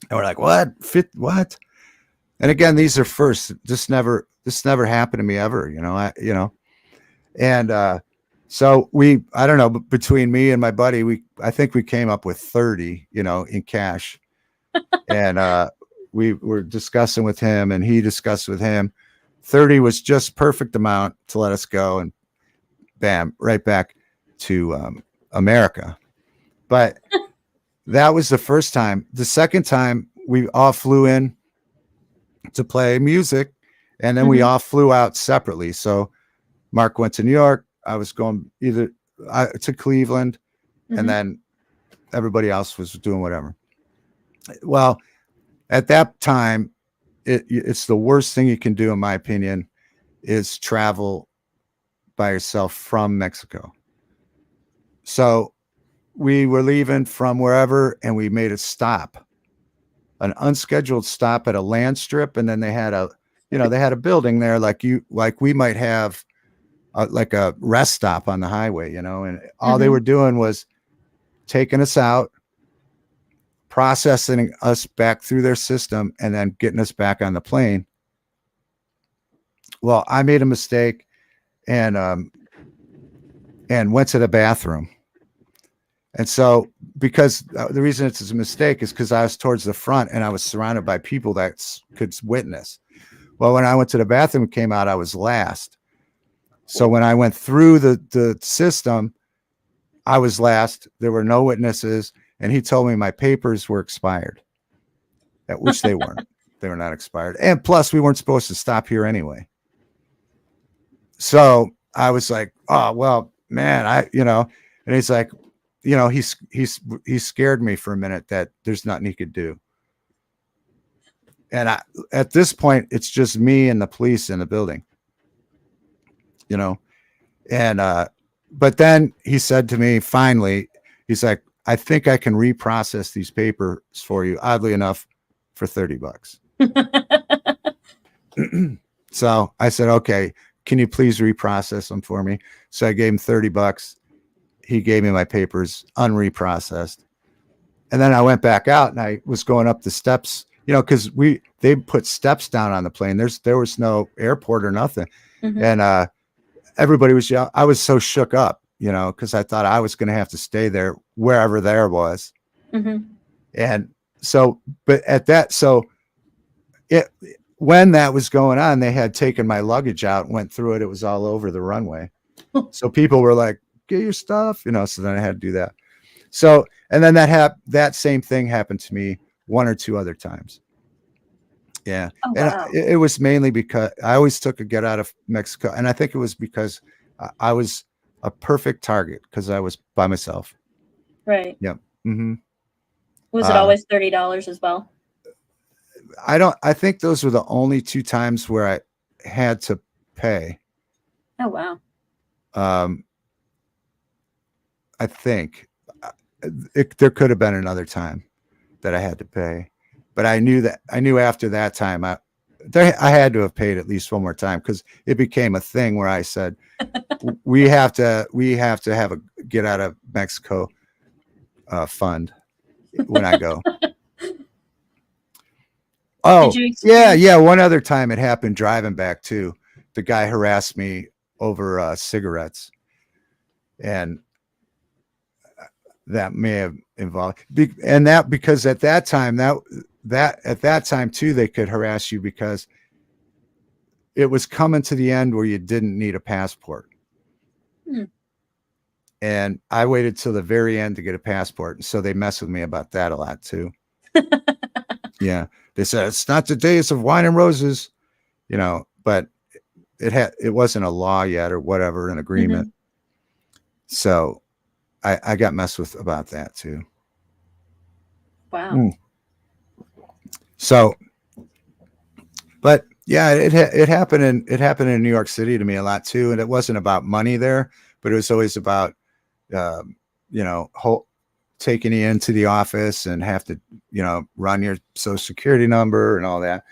And we're like, "What? What?" And again, these are first. This never happened to me ever, you know. And so I don't know, but between me and my buddy, I think we came up with 30, you know, in cash. And we were discussing with him and he discussed with him. 30 was just perfect amount to let us go, and bam, right back to America. But that was the first time. The second time we all flew in to play music, and then we all flew out separately. So Mark went to New York. I was going either to Cleveland, and then everybody else was doing whatever. Well, at that time, it's the worst thing you can do, in my opinion, is travel by yourself from Mexico. So we were leaving from wherever, and we made a stop, an unscheduled stop at a land strip, and then they had a building there like we might have like a rest stop on the highway, you know, and all they were doing was taking us out, processing us back through their system, and then getting us back on the plane. Well, I made a mistake and went to the bathroom. And so, because the reason it's a mistake is because I was towards the front and I was surrounded by people that could witness. Well, when I went to the bathroom and came out, I was last. So when I went through the system, I was last. There were no witnesses. And he told me my papers were expired, at which they weren't. They were not expired. And plus, we weren't supposed to stop here anyway. So I was like, oh, well, man, and he's like, you know, he scared me for a minute that there's nothing he could do. And at this point, it's just me and the police in the building, you know. And but then he said to me, finally, he's like, I think I can reprocess these papers for you, oddly enough, for $30. So I said, okay, can you please reprocess them for me? So I gave him $30. He gave me my papers unreprocessed. And then I went back out and I was going up the steps, you know, because they put steps down on the plane. There was no airport or nothing. And everybody was yelling. I was so shook up, you know, because I thought I was going to have to stay there wherever there was. And so, but at that, so when that was going on, they had taken my luggage out, went through it. It was all over the runway. So people were like, get your stuff, you know, so then I had to do that. So, and then that same thing happened to me one or two other times. Yeah. Oh, wow. And it was mainly because I always took a get out of Mexico. And I think it was because I was a perfect target because I was by myself. Right. Yep. Was it always $30 as well? I think those were the only two times where I had to pay. Oh, wow. I think there could have been another time that I had to pay, but I knew after that time I had to have paid at least one more time because it became a thing where I said, we have to have a get out of Mexico fund when I go. Oh, yeah. One other time it happened driving back too. The guy harassed me over cigarettes, and that may have involved because at that time at that time too, they could harass you because it was coming to the end where you didn't need a passport. And I waited till the very end to get a passport. And so they mess with me about that a lot too. Yeah. They said, it's not the days of wine and roses, but it wasn't a law yet or whatever, an agreement. Mhm. So I got messed with about that too. Wow. Mm. So, but yeah, it happened in New York City to me a lot too. And it wasn't about money there, but it was always about, taking you into the office and have to, run your social security number and all that.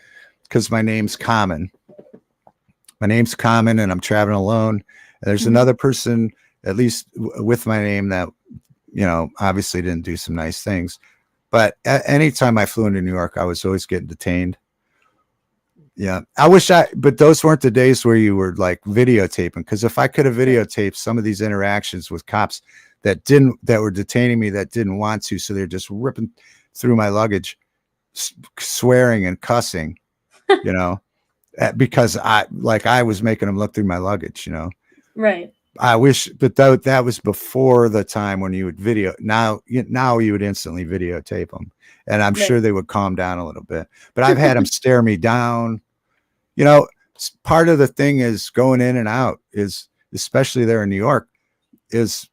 Cause my name's common. And I'm traveling alone. And there's Mhm. another person, at least with my name, that, obviously didn't do some nice things. But anytime I flew into New York, I was always getting detained. Yeah. But those weren't the days where you were like videotaping. Cause if I could have videotaped some of these interactions with cops that were detaining me, that didn't want to. So they're just ripping through my luggage, swearing and cussing, because I was making them look through my luggage, Right. I wish, but that was before the time when you would video. Now you would instantly videotape them, and I'm sure they would calm down a little bit. But I've had them stare me down. Part of the thing is going in and out is, especially there in New York, is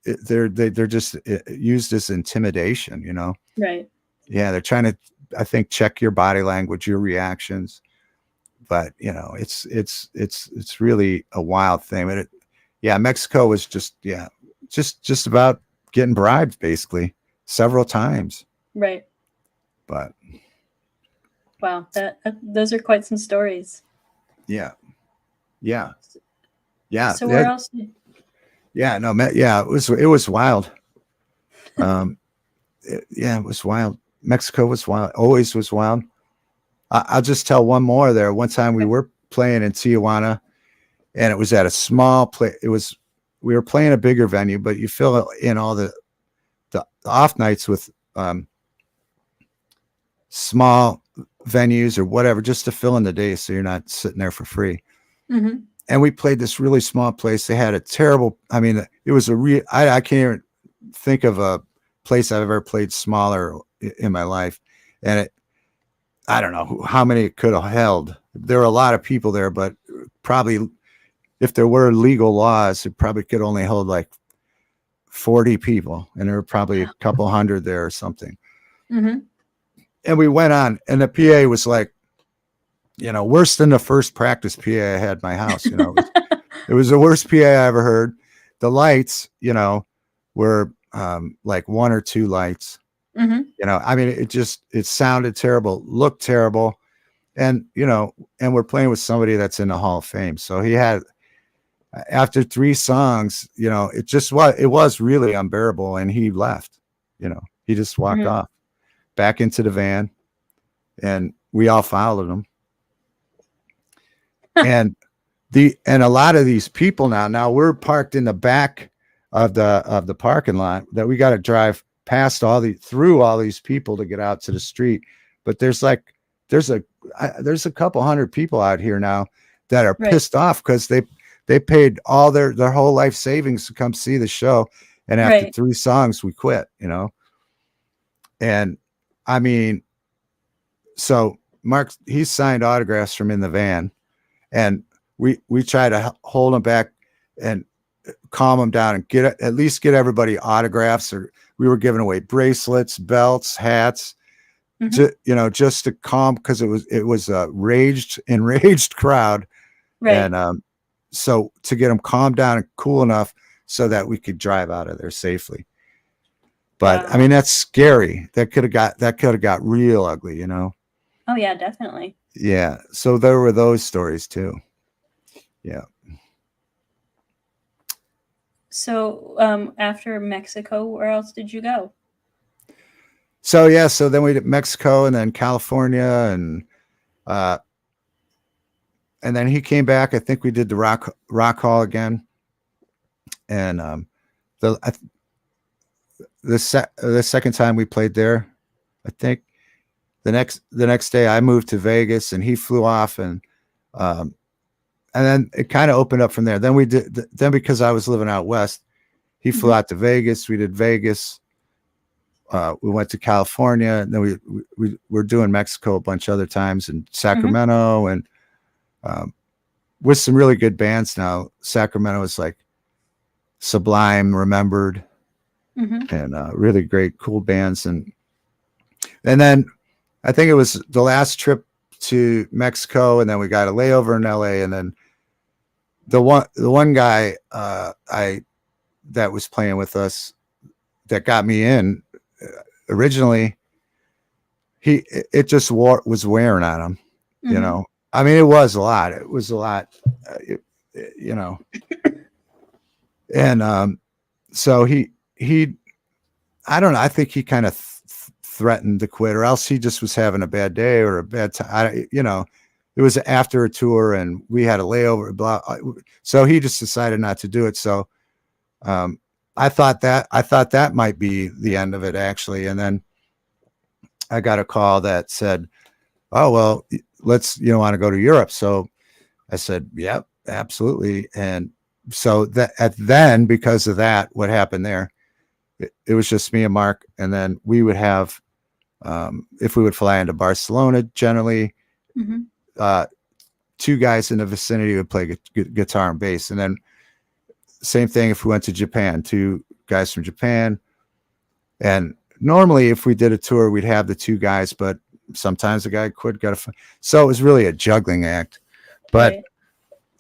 they're just used as intimidation. Right. Yeah, they're trying to, I think, check your body language, your reactions. But it's really a wild thing. But Mexico was just about getting bribed basically several times. Right. But wow, those are quite some stories. Yeah. So where else? It was wild. It was wild. Mexico was wild. Always was wild. I'll just tell one more there. One time we were playing in Tijuana, and it was at a small place. We were playing a bigger venue, but you fill in all the off nights with small venues or whatever, just to fill in the day, so you're not sitting there for free. Mm-hmm. And we played this really small place. They had a terrible. I mean, it was I can't even think of a place I've ever played smaller in my life, and I don't know how many it could have held. There were a lot of people there, but probably if there were legal laws, it probably could only hold like 40 people, and there were probably a couple hundred there or something. Mm-hmm. And we went on, and the PA was like, worse than the first practice PA I had in my house. It was the worst PA I ever heard. The lights, were like one or two lights. Mm-hmm. I mean, it sounded terrible, looked terrible. And, and we're playing with somebody that's in the Hall of Fame. So he had, after 3 songs, it was really unbearable. And he left, he just walked off back into the van, and we all followed him. And a lot of these people now we're parked in the back of the parking lot, that we got to drive past through all these people to get out to the street. But there's a couple hundred people out here now that are pissed off because they paid all their whole life savings to come see the show, and after 3 songs we quit. And I mean, so Mark, he signed autographs from in the van, and we try to hold him back and calm them down and at least get everybody autographs. Or we were giving away bracelets, belts, hats, just to calm, because it was a enraged crowd. And so to get them calmed down and cool enough so that we could drive out of there safely. But I mean, that's scary. That could have got real ugly, Oh yeah, definitely. Yeah. So there were those stories too. Yeah. So after Mexico, where else did you go? So then we did Mexico, and then California, and then he came back. I think we did the Rock Hall again, and the second time we played there, I think the next day I moved to Vegas, and he flew off, and then it kind of opened up from there. Then because I was living out west, He flew Mhm. out to Vegas. We did Vegas. We went to California, and then we were doing Mexico a bunch of other times, and Mhm. Sacramento, and um, with some really good bands now. Sacramento is like Sublime, Remembered, Mhm. and really great, cool bands. And then I think it was the last trip to Mexico, and then we got a layover in LA, and then the one guy I that was playing with us that got me in originally, it just was wearing on him, you Mhm. know. I mean, it was a lot. It was a lot, you know. And so he I don't know. I think he kind of threatened to quit, or else he just was having a bad day or a bad time. You know, it was after a tour, and we had a layover. Blah. So he just decided not to do it. So um, I thought that might be the end of it, actually. And then I got a call that said, "Oh well, let's want to go to Europe." So I said, "Yep, absolutely." And so then because of that, what happened there? It was just me and Mark, and then we would have if we would fly into Barcelona, generally Mhm. uh, two guys in the vicinity would play guitar and bass, and then same thing if we went to Japan, two guys from Japan. And normally, if we did a tour, we'd have the two guys, but sometimes the guy quit, so it was really a juggling act. But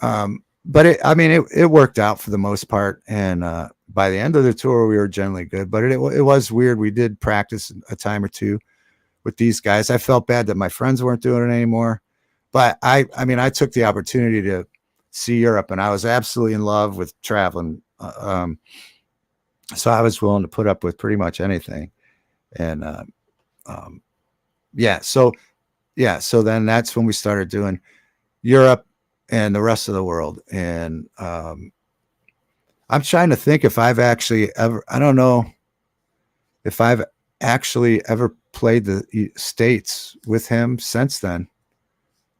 Right. I mean, it worked out for the most part, and by the end of the tour, we were generally good. But it was weird. We did practice a time or two with these guys. I felt bad that my friends weren't doing it anymore, but I mean, I took the opportunity to see Europe, and I was absolutely in love with traveling. So I was willing to put up with pretty much anything, and um, yeah, so then that's when we started doing Europe and the rest of the world, and I'm trying to think if I've actually ever. I don't know if I've actually ever played the States with him since then.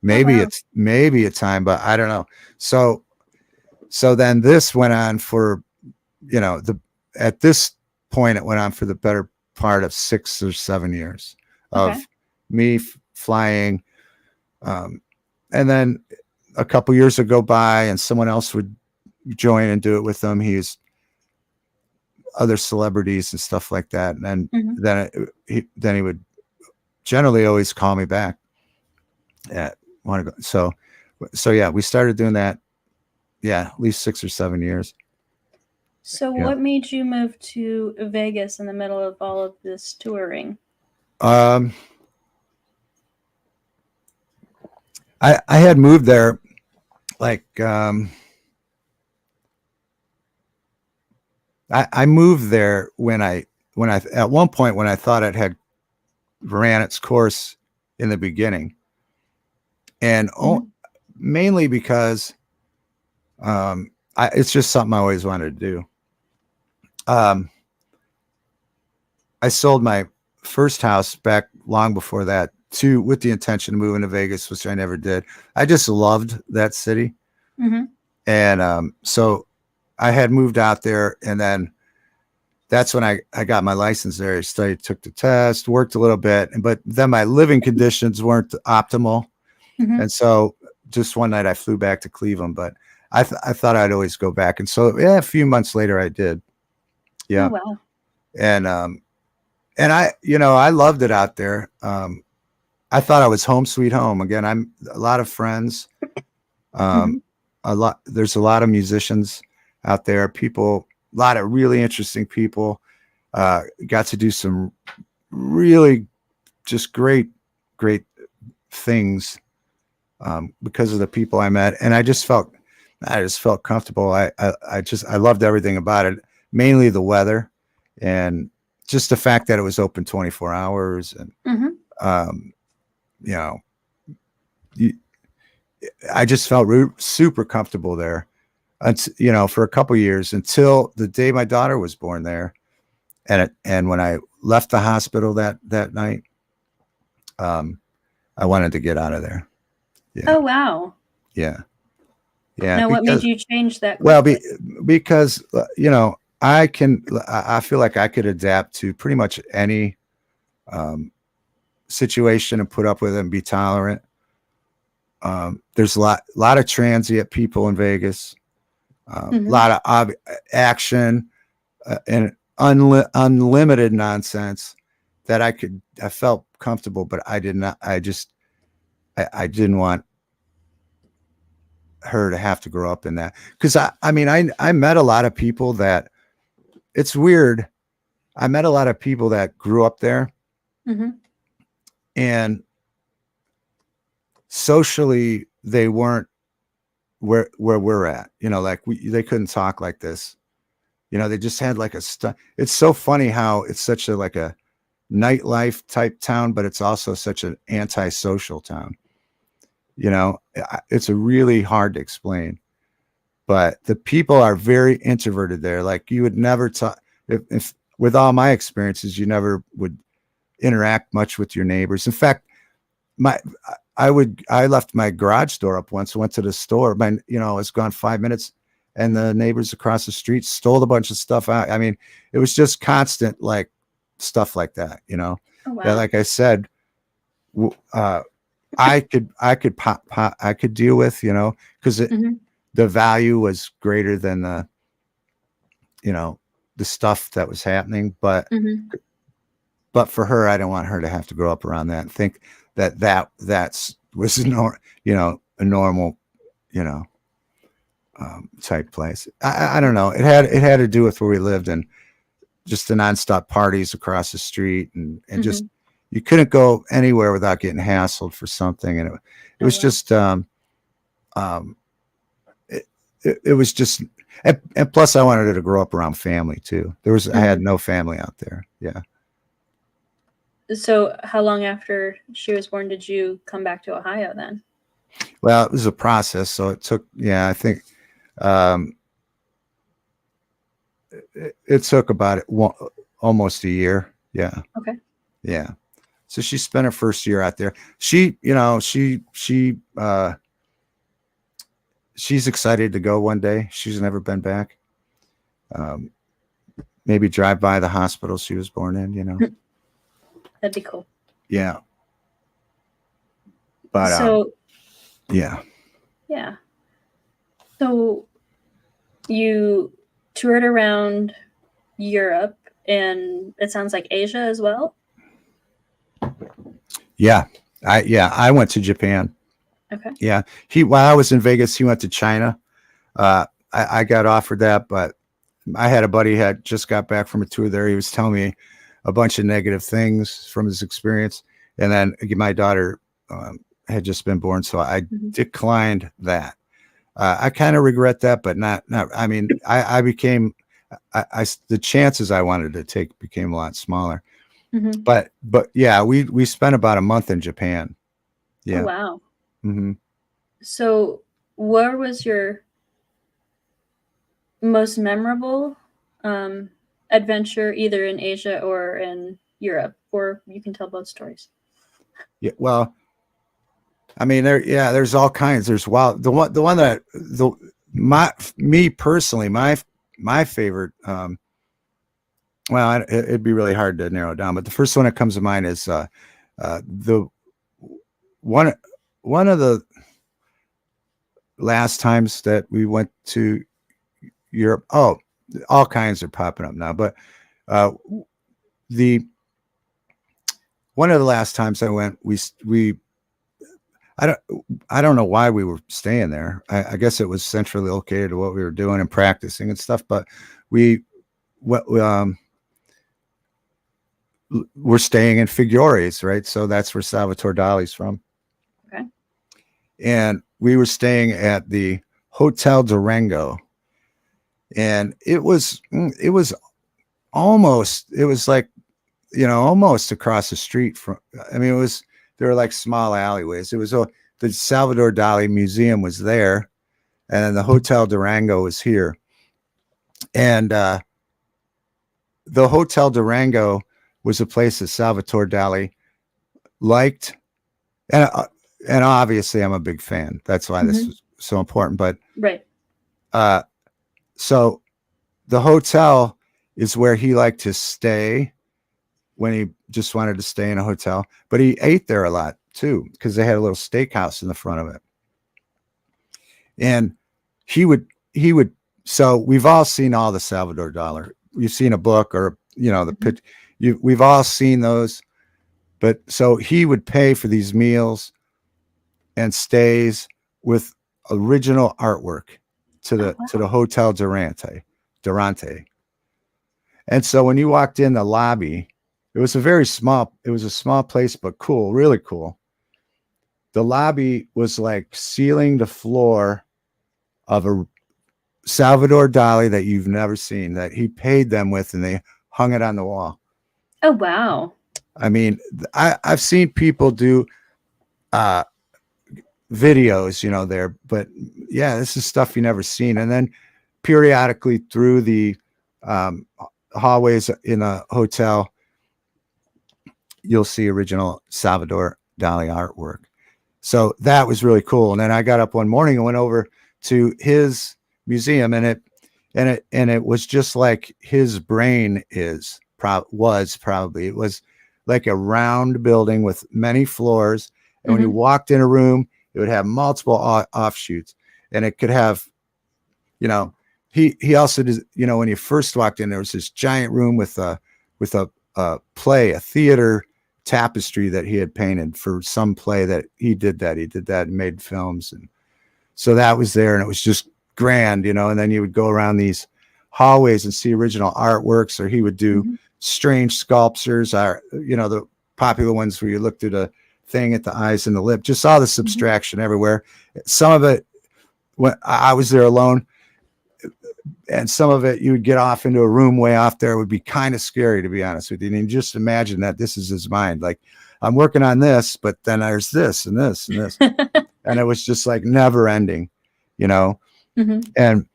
Oh wow. Maybe a time, but I don't know. So then this went on for the at this point it went on for the better part of 6 or 7 years Okay. of me flying, um, and then a couple years would go by and someone else would join and do it with them. He's other celebrities and stuff like that, and Mhm. then he would generally always call me back. Yeah, want to go. So yeah, we started doing that. Yeah, at least 6 or 7 years. So Yeah. what made you move to Vegas in the middle of all of this touring? Um, I had moved there like I moved there when I at one point when I thought it had ran its course in the beginning, and Mhm. mainly because it's just something I always wanted to do. Um, I sold my first house back long before that to with the intention of moving to Vegas, which I never did. I just loved that city, Mhm. and so I had moved out there, and then that's when I got my license there. I studied, took the test, worked a little bit, but then my living conditions weren't optimal, Mhm. and so just one night I flew back to Cleveland. But I thought I'd always go back, and so yeah, a few months later I did. Oh Yeah, wow. and I loved it out there. I thought I was home sweet home again. I'm a lot of friends. Um, Mhm. there's a lot of musicians out there. People, a lot of really interesting people. Got to do some really just great things because of the people I met, and I just felt comfortable. I loved everything about it. Mainly the weather, and just the fact that it was open 24 hours, and Mhm. um, you know, you, I just felt super comfortable there. For a couple years until the day my daughter was born there, and when I left the hospital that night, um, I wanted to get out of there. Yeah, Oh wow. yeah, yeah. Now what made you change that Well, quickly? because I feel like I could adapt to pretty much any situation and put up with it and be tolerant. There's a lot of transient people in Vegas, a lot of action, and unlimited nonsense that I felt comfortable, but I did not. I didn't want her to have to grow up in that, because I mean, I met a lot of people that, it's weird. I met a lot of people that grew up there, and socially they weren't where we're at. You know, like they couldn't talk like this. You know, they just had like it's so funny how it's such a like a nightlife type town, but it's also such an antisocial town. You know, it's a really hard to explain, but the people are very introverted there. Like you would never talk, if with all my experiences, you never would interact much with your neighbors. In fact, I left my garage door up once, went to the store, I was gone 5 minutes, and the neighbors across the street stole a bunch of stuff out. I mean, it was just constant, like stuff like that, you know. Oh, wow. That, like I said, I could deal with, you know, because the value was greater than the stuff that was happening. But for her, I don't want her to have to grow up around that and think that was a normal, type place. I don't know. It had to do with where we lived and just the nonstop parties across the street, and just, you couldn't go anywhere without getting hassled for something. And it was just, it was just, and plus I wanted her to grow up around family too. I had no family out there. Yeah. So how long after she was born did you come back to Ohio then? Well, it was a process. So it took, I think, it took about almost a year. Yeah. Okay. Yeah. So she spent her first year out there. She's excited to go one day. She's never been back. Maybe drive by the hospital she was born in, That'd be cool. Yeah. But, yeah. Yeah. So you toured around Europe, and it sounds like Asia as well. Yeah. I went to Japan. Okay. Yeah. While I was in Vegas, he went to China. I got offered that, but I had a buddy had just got back from a tour there. He was telling me a bunch of negative things from his experience. And then my daughter had just been born. So I declined that. I kind of regret that, but not, I mean, I became, the chances I wanted to take became a lot smaller. But yeah, we spent about a month in Japan. Yeah. Oh, wow. Mm-hmm. So where was your most memorable adventure, either in Asia or in Europe, or you can tell both stories? Yeah. Well, I mean, there's all kinds. There's me personally, my favorite, well, it'd be really hard to narrow it down, but the first one that comes to mind is the one of the last times that we went to Europe. Oh, all kinds are popping up now, but one of the last times I went, I don't know why we were staying there. I guess it was centrally located to what we were doing and practicing and stuff, but we're staying in Figueres, right? So that's where Salvatore Dali's from. Okay. And we were staying at the Hotel Durango, and it was almost across the street from, I mean, there were like small alleyways. It was the Salvador Dali Museum was there, and then the Hotel Durango was here. And the Hotel Durango was a place that Salvatore Dali liked, and obviously I'm a big fan. That's why this was so important. But right. So the hotel is where he liked to stay when he just wanted to stay in a hotel, but he ate there a lot too, because they had a little steakhouse in the front of it. And he would, so we've all seen all the Salvador Dali. You've seen a book or, you know, the pitch, we've all seen those, but so he would pay for these meals and stays with original artwork to the Hotel Durante. And so when you walked in the lobby, it was a small place, but cool, really cool. The lobby was like ceiling to floor of a Salvador Dali that you've never seen, that he paid them with, and they hung it on the wall. Oh, wow. I mean, I've seen people do videos, you know, there, but yeah, this is stuff you never seen. And then periodically through the hallways in a hotel, you'll see original Salvador Dali artwork. So that was really cool. And then I got up one morning and went over to his museum, and it was just like his brain was probably. It was like a round building with many floors. And when you walked in a room, it would have multiple offshoots, and it could have, you know, he also did, you know, when you first walked in, there was this giant room with a theater tapestry that he had painted for some play that he did and made films. And so that was there, and it was just grand, you know. And then you would go around these hallways and see original artworks, or he would do strange sculptures, or, you know, the popular ones where you looked at a thing at the eyes and the lip, just all this abstraction everywhere. Some of it, when I was there alone, and some of it you would get off into a room way off there. It would be kind of scary, to be honest with you. And just imagine that this is his mind. Like, I'm working on this, but then there's this and this and this. And it was just like never ending, you know? And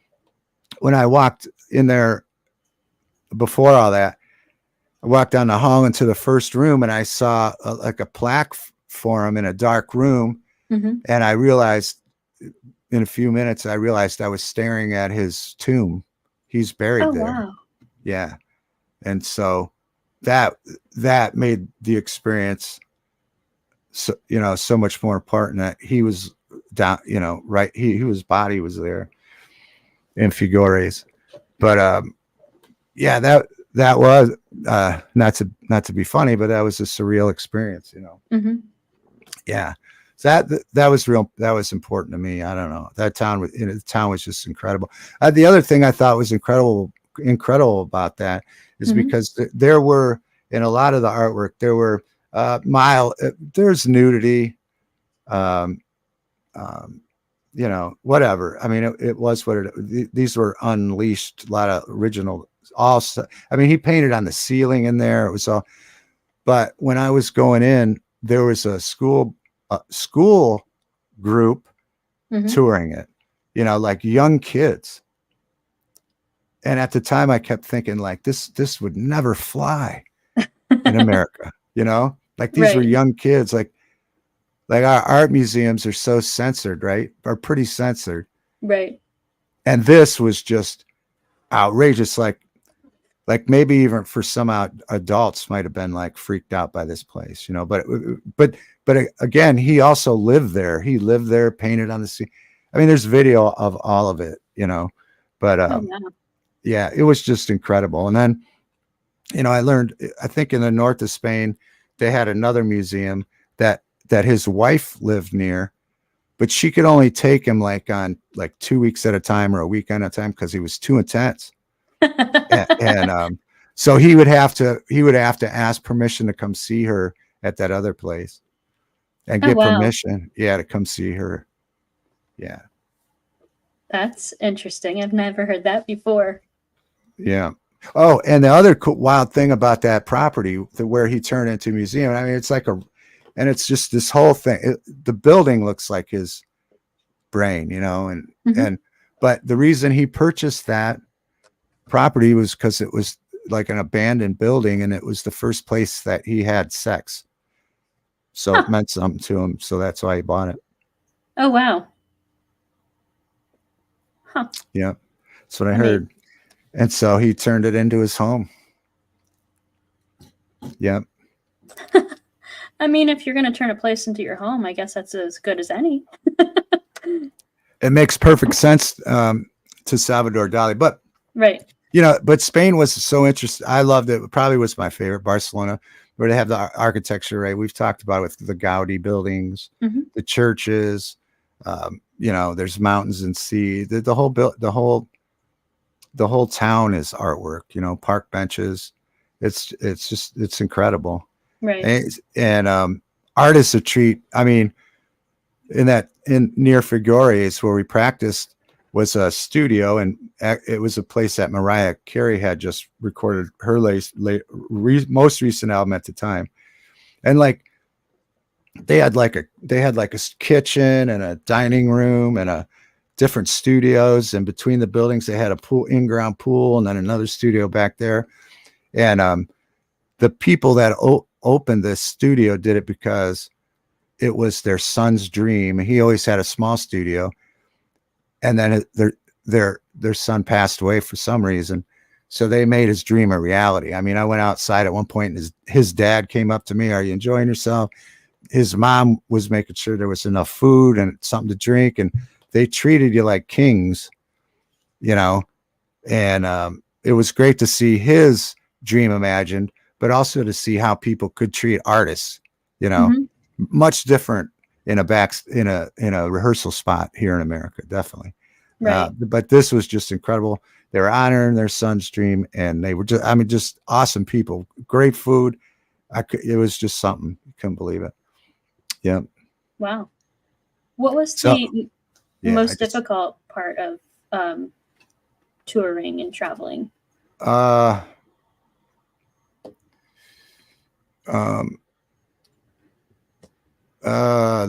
when I walked in there before all that, I walked down the hall into the first room, and I saw like a plaque for him in a dark room. And I realized in a few minutes, I realized I was staring at his tomb. He's buried there. Wow. Yeah. And so that made the experience, so, you know, so much more important, that he was down, you know, right. His body was there in Figures. But yeah, that was not to be funny, but that was a surreal experience, you know. Yeah. So that was real. That was important to me. I don't know. That town was just incredible. The other thing I thought was incredible about that is because there were, in a lot of the artwork, there were there's nudity, you know, whatever. I mean, it was what these were unleashed, a lot of original, I mean, he painted on the ceiling in there. It was all, but when I was going in, there was a school group touring it, you know, like young kids. And at the time I kept thinking, like, this would never fly in America, you know, like these were young kids, like our art museums are so censored, right? Are pretty censored. Right. And this was just outrageous. Like maybe even for some adults might have been like freaked out by this place, you know, but again, he also lived there. He lived there, painted on the sea. I mean, there's video of all of it, you know, but yeah, it was just incredible. And then, you know, I learned, I think in the north of Spain, they had another museum that his wife lived near, but she could only take him like on like 2 weeks at a time or a week at a time because he was too intense. and so he would have to ask permission to come see her at that other place and get permission, to come see her. Yeah, that's interesting. I've never heard that before. Yeah. Oh, and the other wild thing about that property, where he turned into a museum, I mean, it's like and it's just this whole thing. The building looks like his brain, you know, but the reason he purchased that property was because it was like an abandoned building, and it was the first place that he had sex. So it meant something to him. So that's why he bought it. Oh, wow. Yeah. That's what I heard. And so he turned it into his home. Yep. I mean, if you're going to turn a place into your home, I guess that's as good as any. It makes perfect sense to Salvador Dali. But, Right. but Spain was so interesting. I loved it. It probably was my favorite. Barcelona, where they have the architecture, right? We've talked about it with the Gaudi buildings, the churches, there's mountains and sea. The whole town is artwork, park benches. It's incredible. Right. And artists a treat. I mean, in near Figueres where we practiced was a studio, and it was a place that Mariah Carey had just recorded her most recent album at the time. And like they had like a kitchen and a dining room and a different studios, and between the buildings they had a in-ground pool, and then another studio back there. And the people that opened this studio did it because it was their son's dream. He always had a small studio, and then their son passed away for some reason, so they made his dream a reality. I mean, I went outside at one point, and his dad came up to me, "Are you enjoying yourself?" His mom was making sure there was enough food and something to drink, and they treated you like kings, and it was great to see his dream imagined, but also to see how people could treat artists, much different in a rehearsal spot here in America, definitely. Right. But this was just incredible. They were honoring their son's dream, and they were just awesome people, great food. It was just something. You couldn't believe it. Yeah. Wow. What was the most difficult part of touring and traveling? The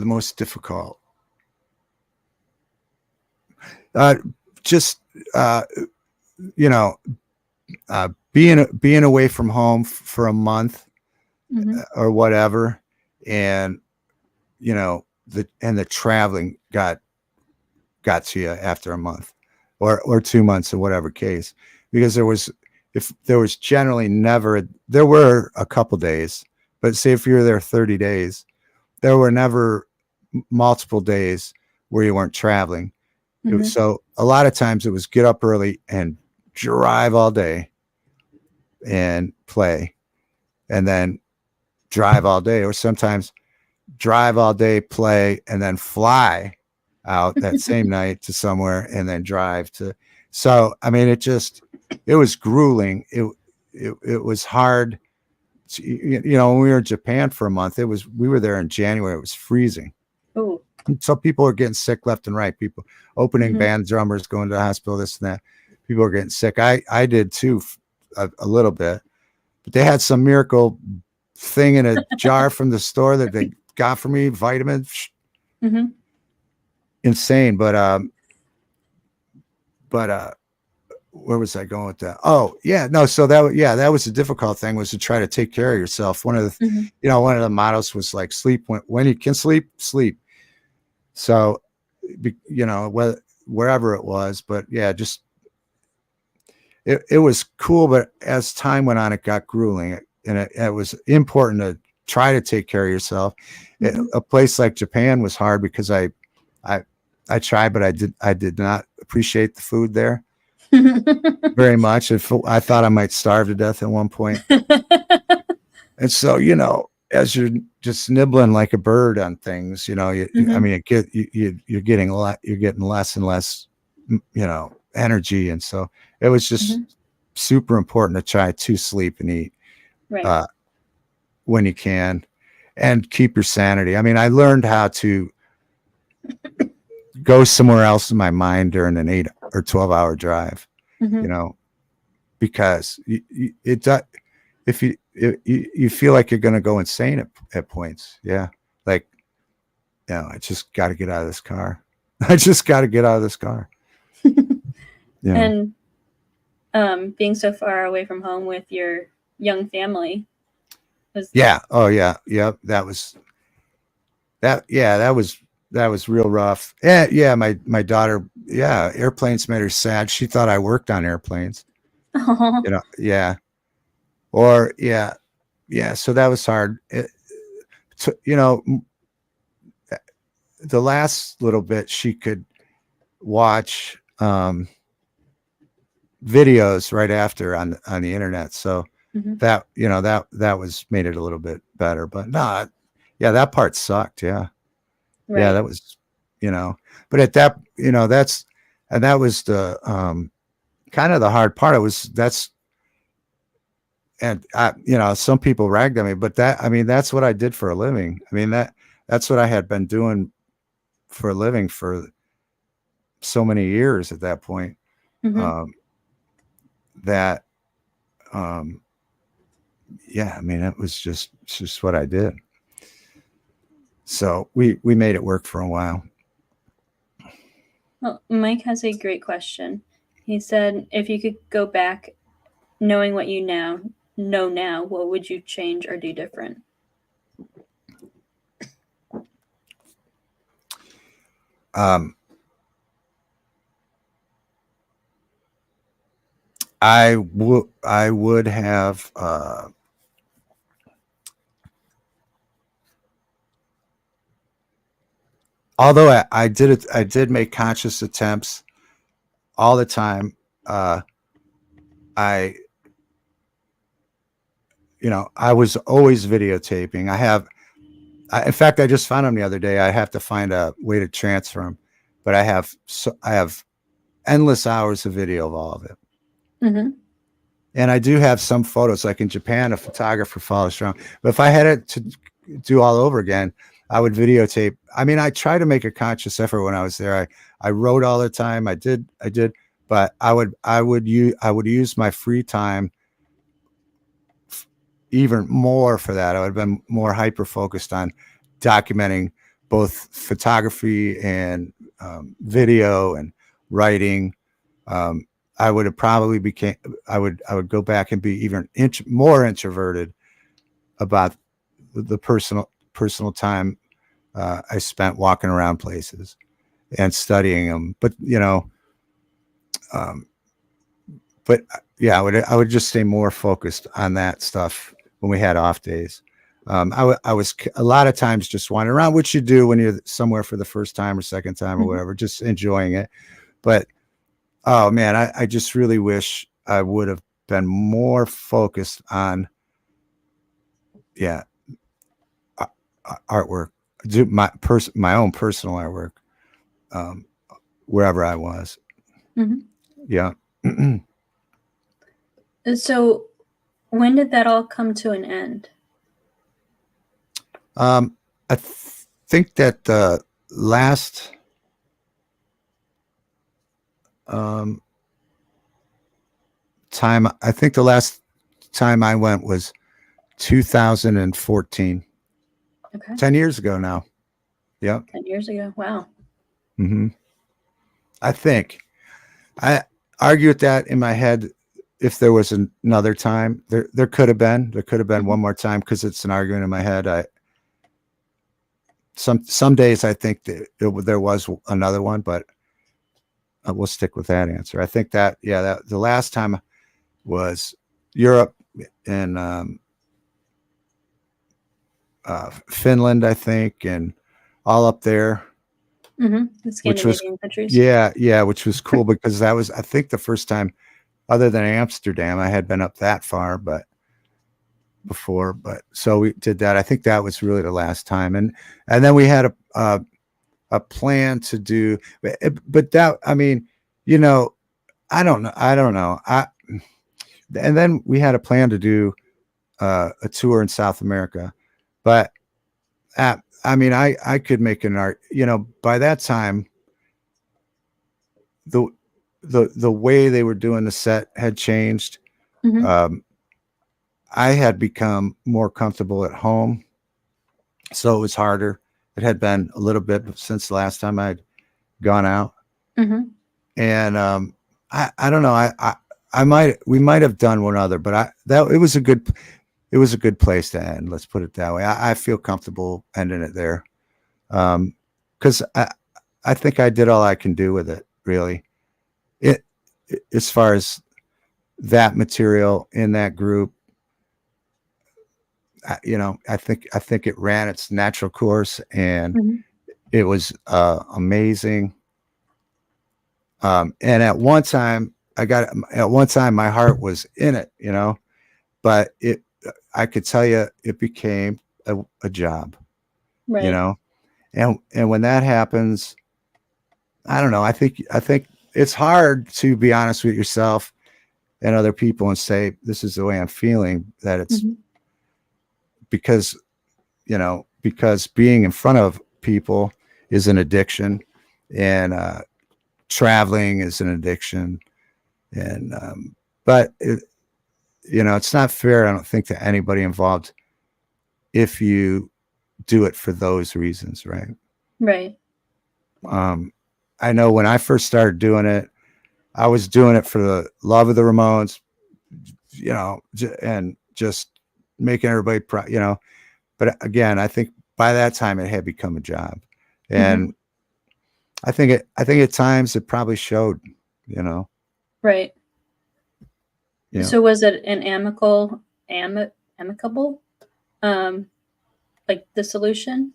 most difficult. Being away from home for a month or whatever, and the traveling got to you after a month or 2 months or whatever case, because there was generally never, there were a couple days, but say if you were there 30 days, there were never multiple days where you weren't traveling. So a lot of times it was get up early and drive all day and play, and then drive all day, or sometimes drive all day, play, and then fly out that same night to somewhere and then drive to. So, I mean, it was grueling. It was hard. When we were in Japan for a month, we were there in January. It was freezing. Oh. So people are getting sick left and right. People opening band drummers going to the hospital, this and that. People are getting sick. I did too, a little bit, but they had some miracle thing in a jar from the store that they got for me, vitamins. Insane. But where was I going with that? Oh yeah, no. So that was the difficult thing, was to try to take care of yourself. One of the, one of the mottos was like, sleep when you can sleep. So, wherever it was, but yeah, just, it was cool. But as time went on, it got grueling, and it was important to try to take care of yourself. A place like Japan was hard because I tried, but I did not appreciate the food there very much. I thought I might starve to death at one point. And so, as you're just nibbling like a bird on things, I mean, you're getting less and less, energy. And so it was just super important to try to sleep and eat when you can, and keep your sanity. I mean, I learned how to go somewhere else in my mind during an 8 or 12-hour drive, because if you feel like you're going to go insane at points. Yeah. Like, I just got to get out of this car. I just got to get out of this car. And being so far away from home with your young family. Oh yeah. Yep. That was real rough. Yeah. My daughter, airplanes made her sad. She thought I worked on airplanes. Oh. Yeah. Or yeah. So that was hard. The last little bit she could watch videos right after on the internet. So Mhm. that was made it a little bit better. But no, yeah, that part sucked. Yeah. Yeah, Right. that was, but at that, that was the kind of the hard part. And some people ragged on me, but that's what I did for a living. I mean, that's what I had been doing for a living for so many years at that point. Mhm. Um, that, yeah, I mean, it's just what I did. So we made it work for a while. Well, Mike has a great question. He said, if you could go back knowing what you now know now, what would you change or do different? Um, I would have, although I did make conscious attempts all the time. I, I was always videotaping. In fact, I just found them the other day. I have to find a way to transfer them, but I have endless hours of video of all of it. Mm-hmm. And I do have some photos, like in Japan, a photographer follows around. But if I had it to do all over again, I would videotape. I mean, I tried to make a conscious effort when I was there. I wrote all the time. I did, but I would use my free time even more for that. I would have been more hyper focused on documenting both photography and video and writing. Um, I would have probably became. I would go back and be even more introverted about the personal time I spent walking around places and studying them. But um, but yeah, I would just stay more focused on that stuff when we had off days. I was a lot of times just wandering around, which you do when you're somewhere for the first time or second time or Mm-hmm. whatever, just enjoying it. But oh man, I just really wish I would have been more focused on, yeah, artwork, do my own personal artwork, um, wherever I was. Mm-hmm. Yeah. So, when did that all come to an end? I think that the last um, I think the last time I went was 2014, Okay. 10 years ago now. Yep. 10 years ago. Wow. Hmm. I think I argue with that in my head. If there was another time, there could have been Mm-hmm. one more time, because it's an argument in my head. Some days I think that there was another one, but we'll stick with that answer. I think that, yeah, that the last time was Europe and Finland, I think, and all up there, Mm-hmm. The which was, Scandinavian countries. yeah, which was cool because that was, I think, the first time, other than Amsterdam, I had been up that far, but before. But so we did that. I think that was really the last time, and then we had a plan to do, but that, I mean, you know, I don't know, and then we had a plan to do a tour in South America, but I mean, I could make an art. By that time, the the way they were doing the set had changed. Mm-hmm. I had become more comfortable at home, so it was harder. It had been a little bit since the last time I'd gone out, Mm-hmm. and I don't know. We might have done one other, but it was a good place to end. Let's put it that way. I feel comfortable ending it there, because I think I did all I can do with it. Really, as far as that material in that group, I think it ran its natural course, and Mhm. it was amazing. And at one time, my heart was in it, but I could tell you, it became a job, you Right. know, and when that happens, I don't know. I think it's hard to be honest with yourself and other people and say, this is the way I'm feeling, that it's Mhm. because, because being in front of people is an addiction, and traveling is an addiction. And, but it's not fair, I don't think, to anybody involved if you do it for those reasons. Right. Right. Um, I know when I first started doing it, I was doing it for the love of the Ramones, and just making everybody proud, But again, I think by that time it had become a job, Mhm. and I think at times it probably showed, you know, Right. you know. So was it an amicable, um, like the solution?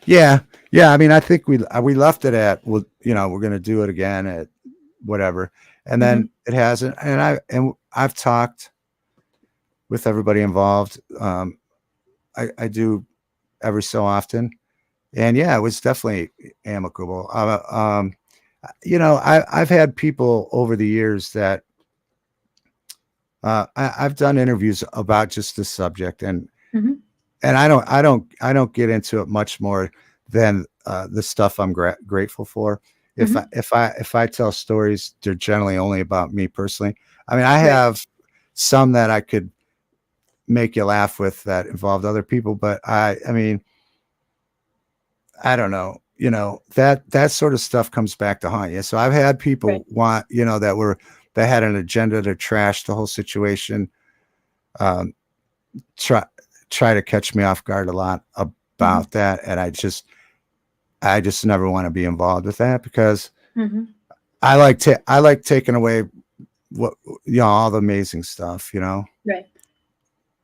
Yeah, yeah. I mean, I think we left it at, well, we're going to do it again at whatever, and Mhm. then it hasn't. And I've talked with everybody involved. I do every so often, and yeah, it was definitely amicable. I've had people over the years that I've done interviews about just this subject, Mhm. and I don't get into it much more than the stuff I'm grateful for. If I Mhm. if I if I tell stories, they're generally only about me personally. I mean, I Right. have some that I could make you laugh with that involved other people, but I mean, I don't know. That sort of stuff comes back to haunt you. So I've had Right. people that had an agenda to trash the whole situation, um, try try to catch me off guard a lot Mhm. about that, and I just never want to be involved with that, because Mhm. I like taking away what all the amazing stuff, Right.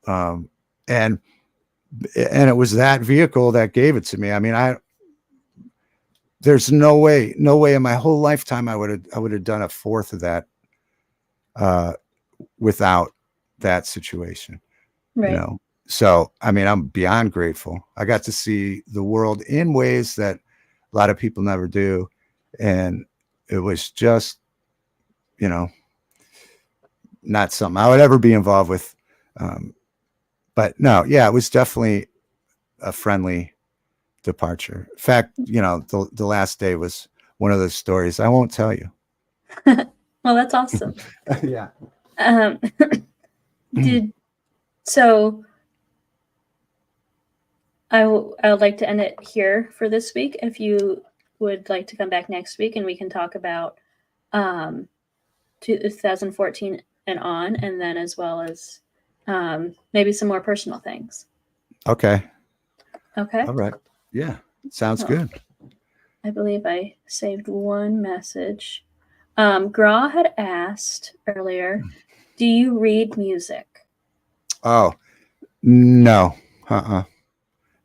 um, and and it was that vehicle that gave it to me. I mean, there's no way in my whole lifetime I would have done a fourth of that uh, without that situation, you Right. know. So I mean, I'm beyond grateful. I got to see the world in ways that a lot of people never do, and it was just, you know, not something I would ever be involved with. Um, but no, yeah, it was definitely a friendly departure. In fact, the last day was one of those stories I won't tell you. Well, that's awesome. Yeah. Um, did so I would like to end it here for this week. If you would like to come back next week and we can talk about um 2014 and on, and then as well as maybe some more personal things. Okay. Okay. All right. Yeah. Sounds Well, good. I believe I saved one message. Gra had asked earlier, do you read music? Oh, no. Uh-uh.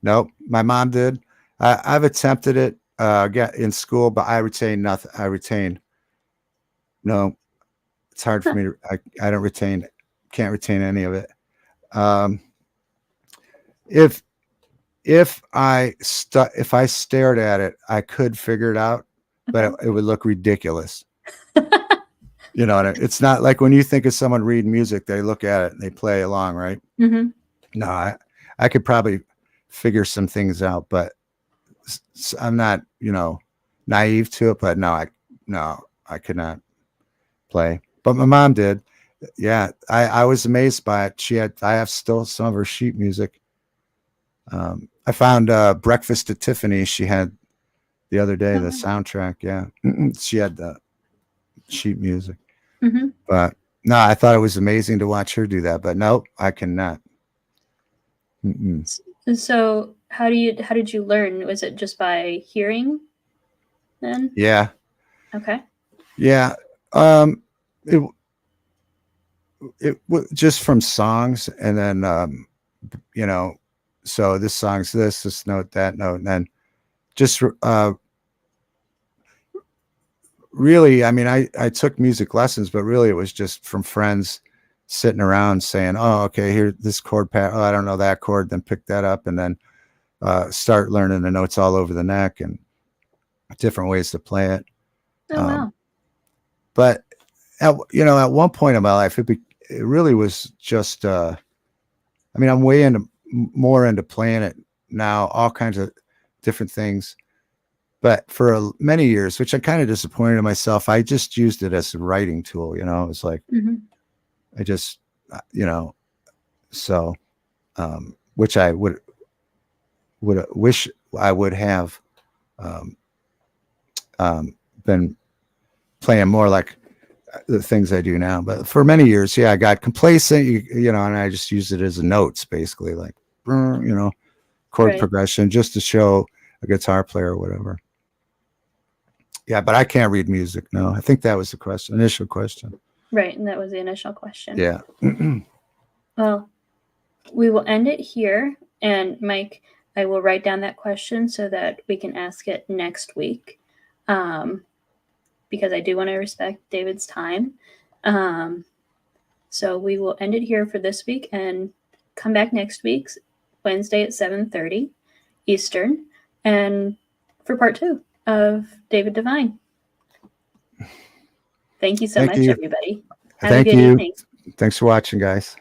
Nope. My mom did. I've attempted it get in school, but I retain nothing. No, it's hard for Huh. me to, I don't retain, can't retain any of it. Um, if, if I stared at it, I could figure it out, but Okay. it would look ridiculous. It's not like when you think of someone reading music, they look at it and they play along, right? Hmm. No, I could probably figure some things out, but I'm not, naive to it. But no, I could not play. But my mom did. Yeah, I was amazed by it. I have still some of her sheet music. I found Breakfast at Tiffany. She had the other day, the soundtrack. Yeah, she had the sheet music. Hmm. But no, I thought it was amazing to watch her do that. But nope, I cannot. Mm-mm. So how did you learn? Was it just by hearing then? Yeah, Okay. yeah. Um, it, just from songs, and then you know, so this song's this note, that note, and then just really, I mean, I took music lessons, but really it was just from friends sitting around saying, oh, okay, here, this chord pattern, oh, I don't know that chord, then pick that up, and then start learning the notes all over the neck and different ways to play it. Oh, wow. But at one point in my life, it really was just, I mean, I'm way more into playing it now, all kinds of different things. But for many years, which I kind of disappointed in myself, I just used it as a writing tool. It was like, I just, so, which I would wish I would have been playing more like the things I do now. But for many years, I got complacent, and I just used it as a notes, basically, like, chord progression, just to show a guitar player or whatever. Yeah, but I can't read music. No, I think that was the initial question. Right, and that was the initial question. Yeah. Well, we will end it here. And Mike, I will write down that question so that we can ask it next week, because I do want to respect David's time. So we will end it here for this week and come back next week, Wednesday at 7:30 Eastern, and for part 2 of David Devine. Thank you so much, everybody. Have a good evening. Thanks for watching, guys.